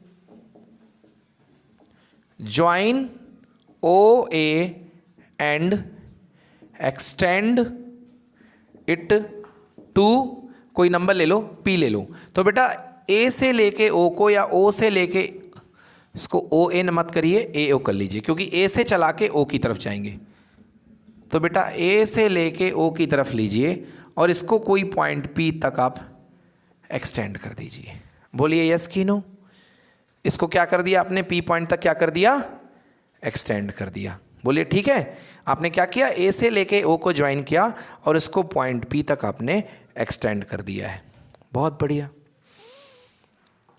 Join O A and extend it to, कोई नंबर ले लो, P ले लो। तो बेटा A से लेके O को या O से लेके, इसको O A न मत करिए, A O कर लीजिए, क्योंकि A से चला के O की तरफ जाएंगे। तो बेटा A से लेके O की तरफ लीजिए और इसको कोई पॉइंट P तक आप एक्सटेंड कर दीजिए। बोलिए यस कि नो? इसको क्या कर दिया आपने? P पॉइंट तक क्या कर दिया? एक्सटेंड कर दिया। बोलिए ठीक है। आपने क्या किया? A से लेके O को ज्वाइन किया और इसको पॉइंट P तक आपने एक्सटेंड कर दिया है। बहुत बढ़िया।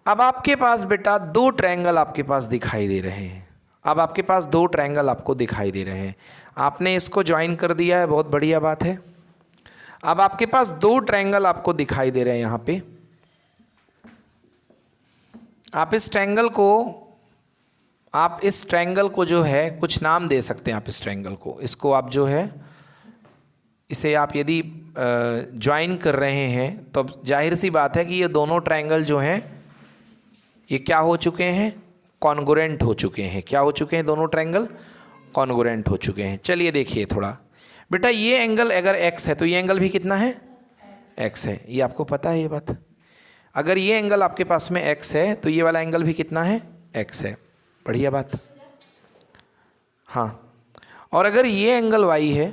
अब आपके पास बेटा दो ट्रायंगल आपके पास दिखाई दे रहे हैं। अब आपके पास दो ट्रायंगल आपको दिखाई दे रहे हैं। आपने इसको ज्वाइन कर दिया है, बहुत बढ़िया बात है। अब आपके पास दो ट्रायंगल आपको दिखाई दे रहे हैं। यहाँ पे आप इस ट्रायंगल को आप इस ट्रायंगल को जो है कुछ नाम दे सकते हैं आप इस ट्रायंगल को, इसको आप जो है इसे आप यदि ज्वाइन कर रहे हैं तो अब जाहिर सी बात है कि ये दोनों ट्रायंगल जो हैं ये क्या हो चुके हैं, कॉन्ग्रुएंट हो चुके हैं। क्या हो चुके हैं दोनों ट्रायंगल? कॉन्ग्रुएंट हो चुके हैं। चलिए देखिए थोड़ा बेटा, ये एंगल अगर x है तो ये एंगल भी कितना है? x है। ये आपको पता है ये बात? अगर ये एंगल आपके पास में x है तो ये वाला एंगल भी कितना है? x है। बढ़िया बात। हाँ, और अगर ये एंगल y है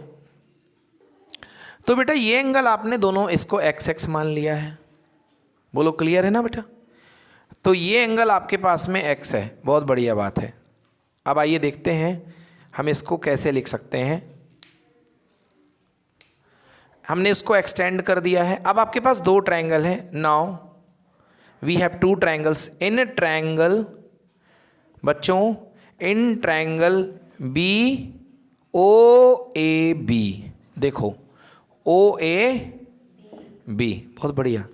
तो बेटा ये एंगल आपने दोनों इसको x मान लिया है। बोलो क्लियर है ना बेटा? तो ये एंगल आपके पास में x है। बहुत बढ़िया बात है। अब आइए देखते हैं हम इसको कैसे लिख सकते हैं। हमने इसको एक्सटेंड कर दिया है। अब आपके पास दो ट्रायंगल हैं। Now we have two triangles in triangle, बच्चों in triangle B O A B. देखो ओ ए बी, बहुत बढ़िया।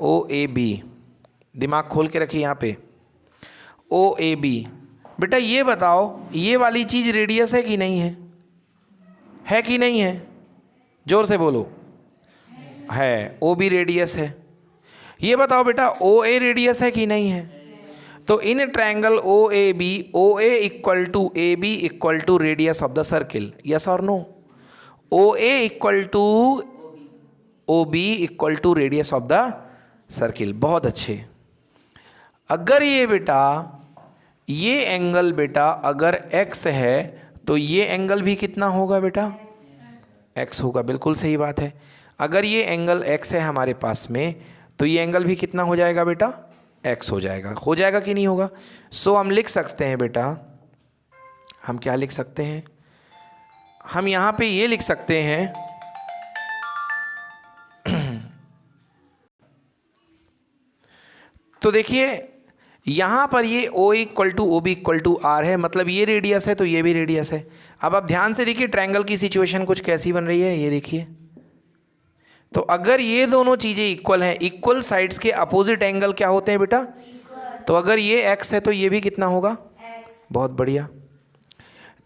ओ ए बी, दिमाग खोल के रखिए यहाँ पे। ओ ए बी। बेटा ये बताओ ये वाली चीज़ रेडियस है कि नहीं है? है कि नहीं है? जोर से बोलो। है। ओ बी रेडियस है। ये बताओ बेटा ओ ए रेडियस है कि नहीं है? तो in triangle O A B, O A equal to A B equal to radius of the circle. Yes और no? O A equal to O B equal to radius of the circle. बहुत अच्छे। अगर ये बेटा ये angle बेटा अगर x है तो ये एंगल भी कितना होगा बेटा? x होगा। बिल्कुल सही बात है। अगर ये एंगल x है हमारे पास में तो ये एंगल भी कितना हो जाएगा बेटा? x हो जाएगा। हो जाएगा कि नहीं होगा? सो हम लिख सकते हैं बेटा, हम क्या लिख सकते हैं? हम यहाँ पे ये लिख सकते हैं तो देखिए यहाँ पर ये O equal to O B equal to R है, मतलब ये रेडियस है तो ये भी रेडियस है। अब आप ध्यान से देखिए ट्रायंगल की सिचुएशन कुछ कैसी बन रही है, ये देखिए। तो अगर ये दोनों चीज़ें इक्वल हैं, इक्वल साइड्स के अपोजिट एंगल क्या होते हैं बेटा? तो अगर ये x है तो ये भी कितना होगा? बहुत बढ़िया।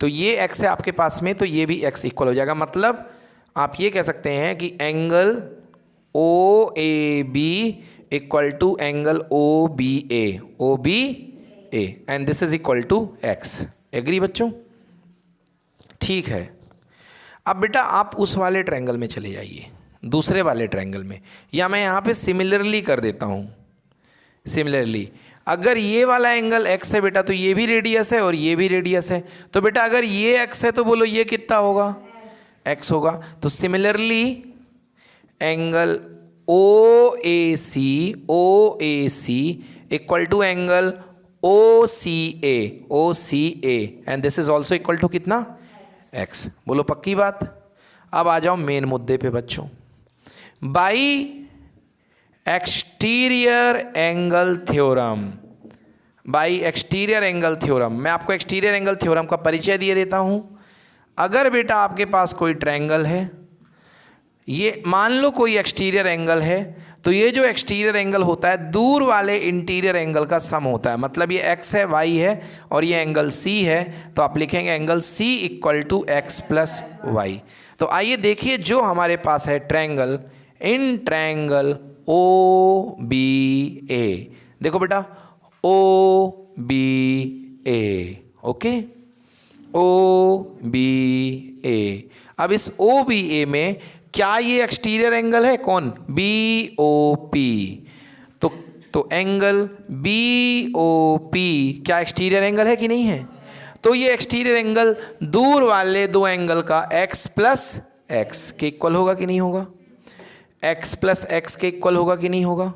तो ये x है आपके पास में तो ये भी x इक्वल हो जाएगा। मतलब आप ये कह सकते हैं कि angle O A B equal to angle O B A, O B A, and this is equal to x। Agree बच्चों? ठीक है। अब बेटा आप उस वाले ट्रायंगल में चले जाइए, दूसरे वाले ट्रायंगल में, या मैं यहाँ पे सिमिलरली कर देता हूँ। सिमिलरली अगर ये वाला एंगल x है बेटा तो ये भी रेडियस है और ये भी रेडियस है। तो बेटा अगर ये x है तो बोलो ये कितना होगा? x होगा। तो similarly angle O A C equal to angle O C A and this is also equal to कितना? x। बोलो पक्की बात? अब आ जाओ मेन मुद्दे पे बच्चों। By exterior angle theorem, by exterior angle theorem, मैं आपको एक्सटीरियर एंगल थ्योरम का परिचय दिए देता हूं। अगर बेटा आपके पास कोई ट्रायंगल है, ये मान लो कोई एक्सटीरियर एंगल है, तो ये जो एक्सटीरियर एंगल होता है दूर वाले इंटीरियर एंगल का सम होता है। मतलब ये x है, y है और ये एंगल c है, तो आप लिखेंगे angle c equal to x plus Y. तो आइए देखिए जो हमारे पास है triangle, in triangle O B A. देखो बेटा O B A, okay, O B A. अब इस ओ बी ए में क्या ये एक्सटीरियर एंगल है? कौन? B O P. तो एंगल बी ओ पी क्या एक्सटीरियर एंगल है कि नहीं है? तो ये एक्सटीरियर एंगल दूर वाले दो एंगल का x प्लस एक्स के इक्वल होगा कि नहीं होगा? x प्लस एक्स के इक्वल होगा कि नहीं होगा?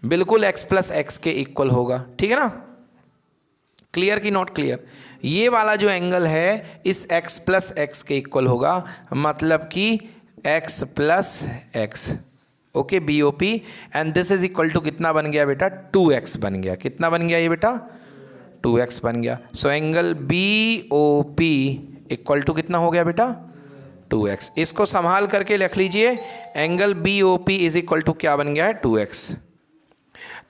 बिल्कुल x प्लस एक्स के इक्वल होगा। ठीक है ना? क्लियर कि नॉट क्लियर? ये वाला जो एंगल है इस x प्लस एक्स के इक्वल होगा, मतलब कि x plus x, okay, B O P, and this is equal to कितना बन गया बेटा? 2x बन गया। कितना बन गया ये बेटा? 2x बन गया। So angle B O P equal to कितना हो गया बेटा? 2x। इसको संभाल करके लिख लीजिए, angle B O P is equal to क्या बन गया है? 2x।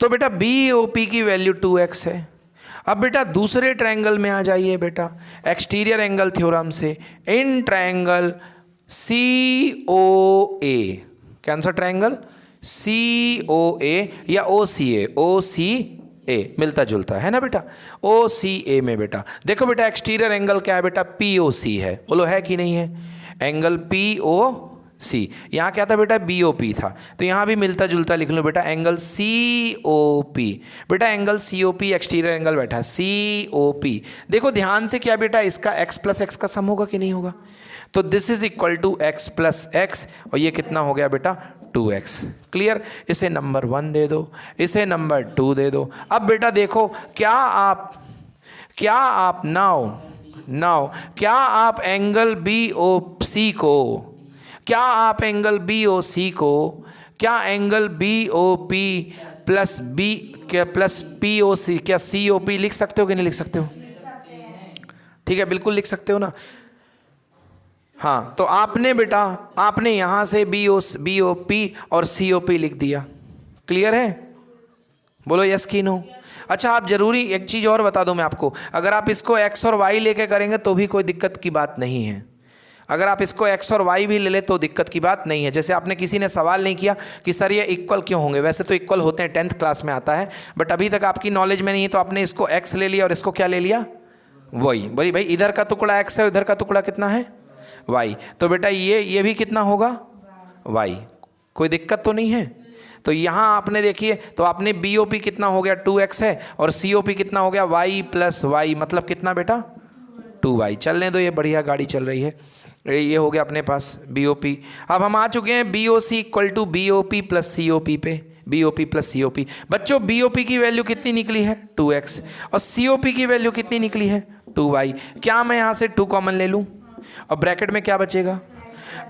तो बेटा बी ओ पी की वैल्यू 2x है। अब बेटा दूसरे ट्रायंगल में आ जाइए बेटा, एक्सटीरियर एंगल थ्योरम से, इन ट्रायंगल सी ओ ए, कौन सा ट्रायंगल, सी ओ ए या ओ सी ए, ओ सी ए मिलता जुलता है ना बेटा, ओ सी ए में बेटा देखो बेटा एक्सटीरियर एंगल क्या है बेटा, पी ओ सी है, बोलो है कि नहीं है, एंगल पी ओ सी, यहाँ क्या था बेटा बी ओ पी था, तो यहाँ भी मिलता जुलता लिख लो बेटा, एंगल सी ओ पी, बेटा angle C O P exterior angle बैठा सी ओ पी, देखो ध्यान से क्या बेटा इसका x प्लस एक्स का सम होगा कि नहीं होगा, तो this is equal to x plus x, और ये कितना हो गया बेटा 2x, क्लियर। इसे नंबर 1 दे दो, इसे नंबर 2 दे दो। अब बेटा देखो क्या आप नाउ क्या आप एंगल बी ओ सी को, क्या आप एंगल बी ओ सी को, क्या angle B O P plus B क्या प्लस पी ओ सी, क्या सी ओ पी लिख सकते हो कि नहीं लिख सकते हो, ठीक है बिल्कुल लिख सकते हो ना। हाँ तो आपने बेटा आपने यहाँ से बी ओ पी और सी ओ पी लिख दिया, क्लियर है, बोलो यस की नो। अच्छा आप जरूरी एक चीज़ और बता दूं मैं आपको, अगर आप इसको x और y लेके करेंगे तो भी कोई दिक्कत की बात नहीं है, अगर आप इसको x और y भी ले ले तो दिक्कत की बात नहीं है। जैसे आपने किसी ने सवाल नहीं किया कि सर ये इक्वल क्यों होंगे, वैसे तो इक्वल होते हैं 10th क्लास में आता है, बट अभी तक आपकी नॉलेज में नहीं है तो आपने इसको x ले लिया और इसको क्या ले लिया, वही बोली भाई इधर का टुकड़ा x है, इधर का टुकड़ा कितना है y, तो बेटा ये भी कितना होगा y, कोई दिक्कत तो नहीं है। तो यहाँ आपने देखिए तो आपने बी ओ पी कितना हो गया 2x है, और सी ओ पी कितना हो गया y प्लस वाई, मतलब कितना बेटा 2y, चलने दो ये बढ़िया गाड़ी चल रही है। ये हो गया अपने पास बी ओ पी। अब हम आ चुके हैं B O C equal to B O P plus C O P पे, B O P plus C O P. बच्चों बी ओ पी की वैल्यू कितनी निकली है 2x, और सी ओ पी की वैल्यू कितनी निकली है 2y। क्या मैं यहाँ से 2 कॉमन ले लूँ, और ब्रैकेट में क्या बचेगा,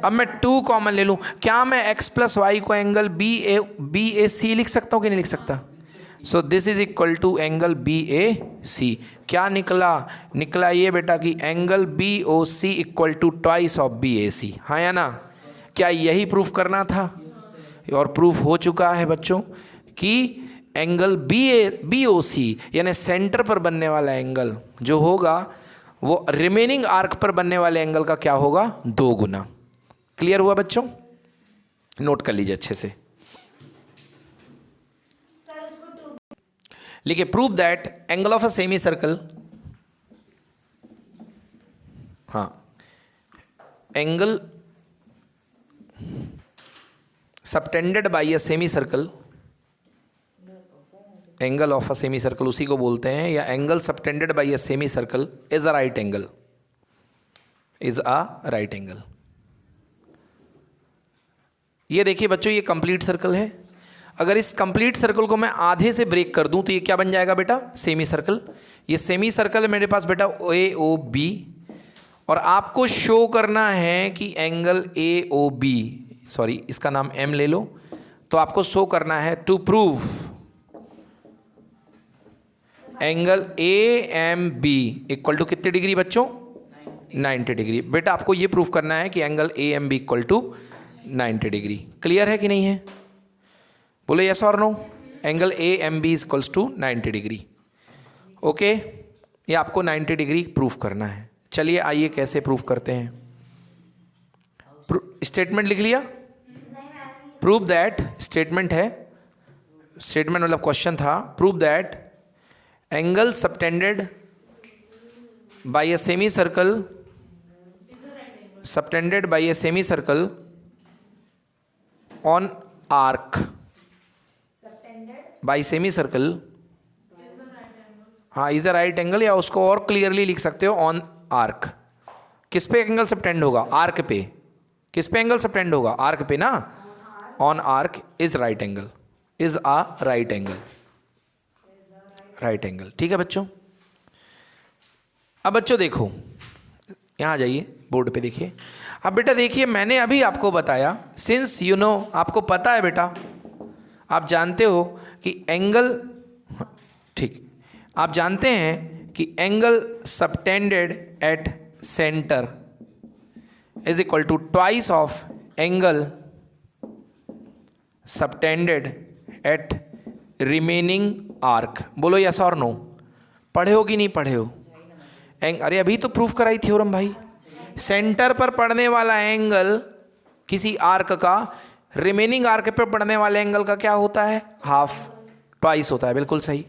अब मैं 2 कॉमन ले लूँ, क्या मैं x प्लस वाई को एंगल बी ए सी लिख सकता हूँ कि नहीं लिख सकता, so this is equal to angle B A C. क्या निकला ये बेटा कि angle B O C equal to twice of B A C, हाँ या ना, क्या यही प्रूफ करना था, और प्रूफ हो चुका है बच्चों कि एंगल बी ओ सी यानी सेंटर पर बनने वाला एंगल जो होगा वो रिमेनिंग आर्क पर बनने वाले एंगल का क्या होगा 2 गुना। क्लियर हुआ बच्चों, नोट कर लीजिए अच्छे से, लिखिए prove that angle of a semicircle, हाँ angle subtended by a semicircle, angle of a semicircle उसी को बोलते हैं, या angle subtended by a semicircle is a right angle, is a right angle. ये देखिए बच्चों ये कंप्लीट सर्कल है, अगर इस कंप्लीट सर्कल को मैं आधे से ब्रेक कर दूं तो ये क्या बन जाएगा बेटा सेमी सर्कल। ये सेमी सर्कल है मेरे पास बेटा ए ओ बी, और आपको शो करना है कि angle A O B, sorry इसका नाम एम ले लो, तो आपको शो करना है to prove angle A M B equal to कितने डिग्री बच्चों 90 डिग्री। बेटा आपको ये प्रूफ करना है कि angle A M B equal to 90 degree. Clear है कि नहीं है, बोले यस और no, angle A M B equals to 90 degree. Okay ये आपको 90 डिग्री प्रूफ करना है। चलिए आइए कैसे प्रूफ करते हैं, स्टेटमेंट लिख लिया, प्रूव दैट, स्टेटमेंट है, स्टेटमेंट मतलब क्वेश्चन था, prove that angle subtended by a semi circle, subtended by a semi circle on arc bye semi circle, हाँ इज अ राइट एंगल, या उसको और क्लियरली लिख सकते हो ऑन आर्क। किस पे एंगल सबटेंड होगा, आर्क पे, किस पे एंगल सबटेंड होगा, आर्क पे ना, on arc is right angle, is a right angle, right angle. ठीक है बच्चों, अब बच्चों देखो यहाँ जाइए बोर्ड पे देखिए। अब बेटा देखिए मैंने अभी आपको बताया, सिंस यू नो आपको पता है बेटा, आप जानते हो कि एंगल, ठीक आप जानते हैं कि angle subtended at centre is equal to twice of angle subtended at remaining arc. बोलो यस और नो, पढ़े हो कि नहीं पढ़े हो? अरे अभी तो प्रूफ कराई थ्योरम भाई। सेंटर पर पड़ने वाला एंगल किसी आर्क का रिमेनिंग आर्क पर पड़ने वाले एंगल का क्या होता है? हाफ, ट्वाइस होता है। बिल्कुल सही,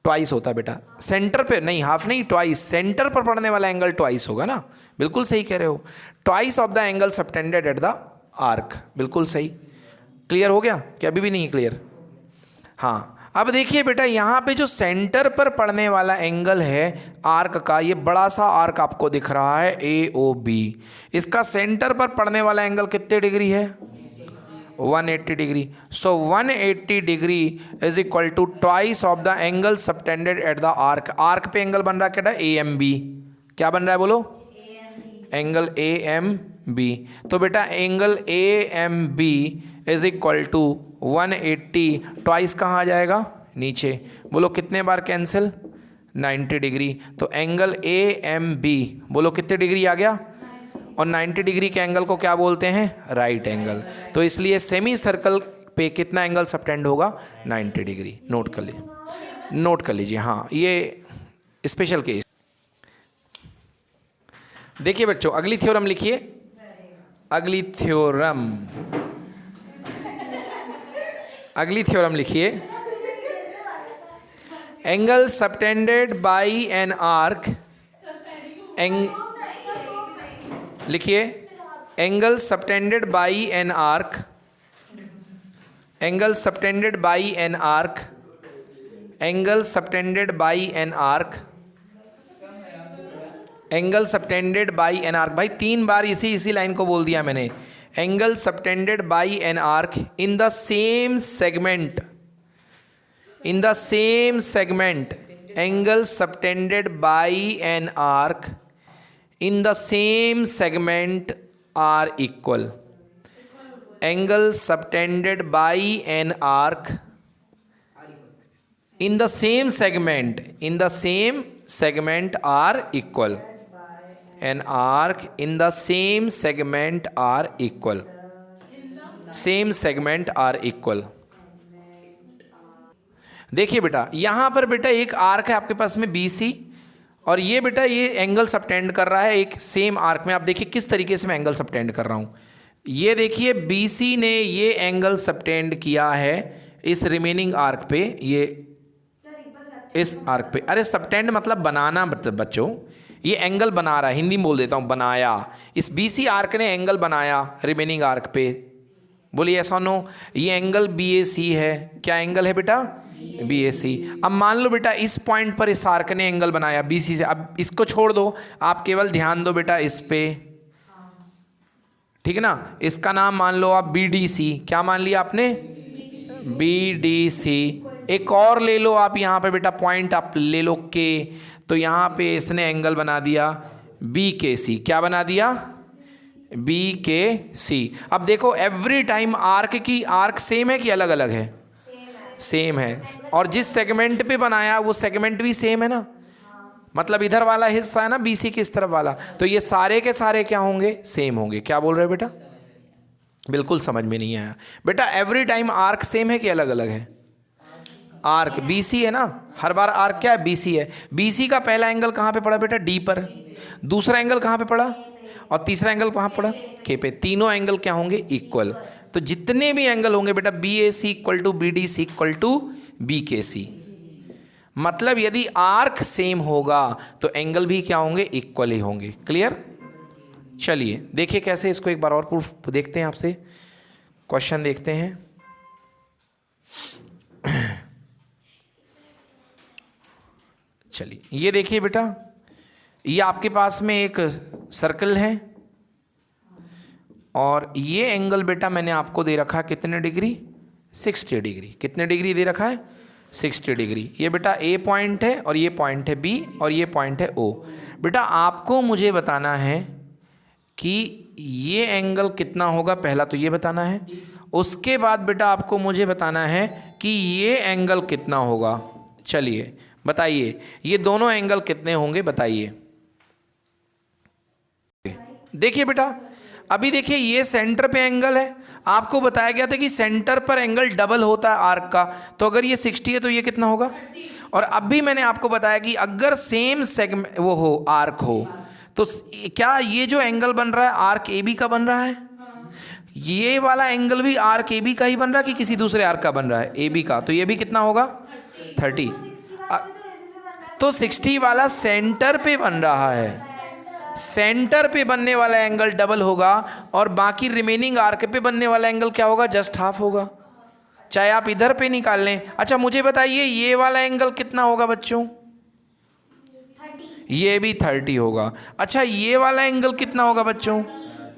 ट्वाइस होता है बेटा। सेंटर पे नहीं, हाफ नहीं, ट्वाइस। सेंटर पर पड़ने वाला एंगल ट्वाइस होगा ना, बिल्कुल सही कह रहे हो। Twice of the angle subtended at the arc, बिल्कुल सही। क्लियर हो गया कि अभी भी नहीं क्लियर? हाँ, अब देखिए बेटा, यहाँ पे जो सेंटर पर पड़ने वाला एंगल है आर्क का, ये बड़ा सा आर्क आपको दिख रहा है AOB। इसका सेंटर पर पड़ने वाला एंगल कितने डिग्री है? 180 degree. So 180 degree is equal to twice of the angle subtended at the arc. Arc पे एंगल बन रहा है क्या? AMB। क्या बन रहा है बोलो? Angle AMB। तो बेटा angle AMB is equal to 180, twice कहाँ आ जाएगा? नीचे। बोलो कितने बार कैंसिल? 90 डिग्री। तो एंगल AMB बोलो कितने डिग्री आ गया? और 90 डिग्री के एंगल को क्या बोलते हैं? Right angle. तो इसलिए सेमी सर्कल पे कितना एंगल सबटेंड होगा? 90 डिग्री। नोट कर लीजिए, नोट कर लीजिए। हाँ, ये स्पेशल केस। देखिए बच्चों, अगली थ्योरम लिखिए। अगली थ्योरम, अगली थ्योरम लिखिए। Angle subtended by an arc, लिखिए angle subtended by an arc, angle subtended by an arc, angle subtended by an arc, angle subtended by an arc. भाई 3 बार इसी लाइन को बोल दिया मैंने। Angle subtended by an arc in the same segment, in the same segment, angle subtended by an arc in the same segment are equal. Angle subtended by an arc in the same segment, in the same segment are equal. An arc in the same segment are equal. Same segment are equal. देखिए बेटा, यहाँ पर बेटा एक arc है आपके पास में BC, और ये बेटा ये एंगल सबटेंड कर रहा है एक सेम आर्क में। आप देखिए किस तरीके से मैं एंगल सबटेंड कर रहा हूँ। ये देखिए BC ने ये एंगल सबटेंड किया है इस रिमेनिंग आर्क पे, ये इस आर्क पे। अरे सबटेंड मतलब बनाना बच्चों, ये एंगल बना रहा है, हिंदी में बोल देता हूँ, बनाया। इस BC आर्क ने एंगल बनाया रिमेनिंग आर्क पे। बोलिए ऐसा नो, ये एंगल BAC है। क्या एंगल है बेटा? BAC। अब मान लो बेटा इस पॉइंट पर इस आर्क ने एंगल बनाया BC से। अब इसको छोड़ दो, आप केवल ध्यान दो बेटा इस पे, ठीक है ना। इसका नाम मान लो आप BDC। क्या मान लिया आपने? BDC। एक और ले लो आप यहाँ पे बेटा पॉइंट आप ले लो K, तो यहाँ पे इसने एंगल बना दिया BKC। क्या बना दिया? BKC। अब देखो एवरी टाइम आर्क की आर्क सेम है कि अलग अलग है? सेम है। और जिस सेगमेंट पे बनाया वो सेगमेंट भी सेम है ना, मतलब इधर वाला हिस्सा है ना BC के इस तरफ वाला, तो ये सारे के सारे क्या होंगे? सेम होंगे। क्या बोल रहे हो बेटा? बिल्कुल समझ में नहीं आया बेटा। एवरी टाइम आर्क सेम है कि अलग अलग है? आर्क BC है ना, हर बार आर्क क्या है? BC है। BC का पहला एंगल कहाँ पे पड़ा बेटा? D पर। दूसरा एंगल कहाँ पे पड़ा? और तीसरा एंगल कहाँ पड़ा? K पे। तीनों एंगल क्या होंगे? इक्वल। तो जितने भी एंगल होंगे बेटा BAC equal to BDC equal to BKC, मतलब यदि आर्क सेम होगा तो एंगल भी क्या होंगे? इक्वल ही होंगे। क्लियर? चलिए देखिए कैसे इसको एक बार और प्रूफ देखते हैं, आपसे क्वेश्चन देखते हैं। चलिए ये देखिए बेटा, ये आपके पास में एक सर्कल है और ये एंगल बेटा मैंने आपको दे रखा है कितने डिग्री? 60 डिग्री। कितने डिग्री दे रखा है? 60 डिग्री। ये बेटा A पॉइंट है और ये पॉइंट है B और ये पॉइंट है O। बेटा आपको मुझे बताना है कि ये एंगल कितना होगा, पहला तो ये बताना है। उसके बाद बेटा आपको मुझे बताना है कि ये एंगल कितना होगा। चलिए बताइए ये दोनों एंगल कितने होंगे, बताइए। देखिए बेटा अभी देखिए ये सेंटर पे एंगल है, आपको बताया गया था कि सेंटर पर एंगल डबल होता है आर्क का, तो अगर ये 60 है तो ये कितना होगा? और अब भी मैंने आपको बताया कि अगर सेम सेगमेंट वो हो, आर्क हो, तो क्या ये जो एंगल बन रहा है आर्क ए बी का बन रहा है? ये वाला एंगल भी आर्क ए बी का ही बन रहा है कि किसी दूसरे आर्क का बन रहा है? ए बी का। तो ये भी कितना होगा? 30। तो 60 वाला सेंटर पे बन रहा है, सेंटर पे बनने वाला एंगल डबल होगा और बाकी रिमेनिंग आर्क पे बनने वाला एंगल क्या होगा? जस्ट हाफ होगा, चाहे आप इधर पे निकाल लें। अच्छा मुझे बताइए ये वाला एंगल कितना होगा बच्चों? 30। ये भी 30 होगा। अच्छा ये वाला एंगल कितना होगा बच्चों?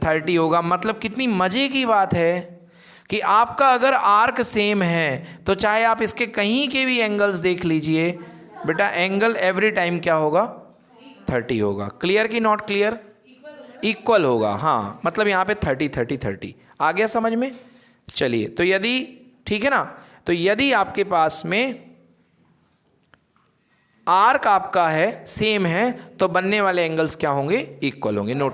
30 होगा। मतलब कितनी मजे की बात है कि आपका अगर आर्क सेम है तो चाहे आप इसके कहीं के भी एंगल्स देख लीजिए बेटा, एंगल एवरी टाइम क्या होगा? 30 होगा। क्लियर कि नॉट क्लियर? इक्वल होगा। हाँ मतलब यहाँ पे 30 30 30 आ गया समझ में? चलिए, तो यदि ठीक है ना, तो यदि आपके पास में आर्क आपका है सेम है तो बनने वाले एंगल्स क्या होंगे? इक्वल होंगे। नोट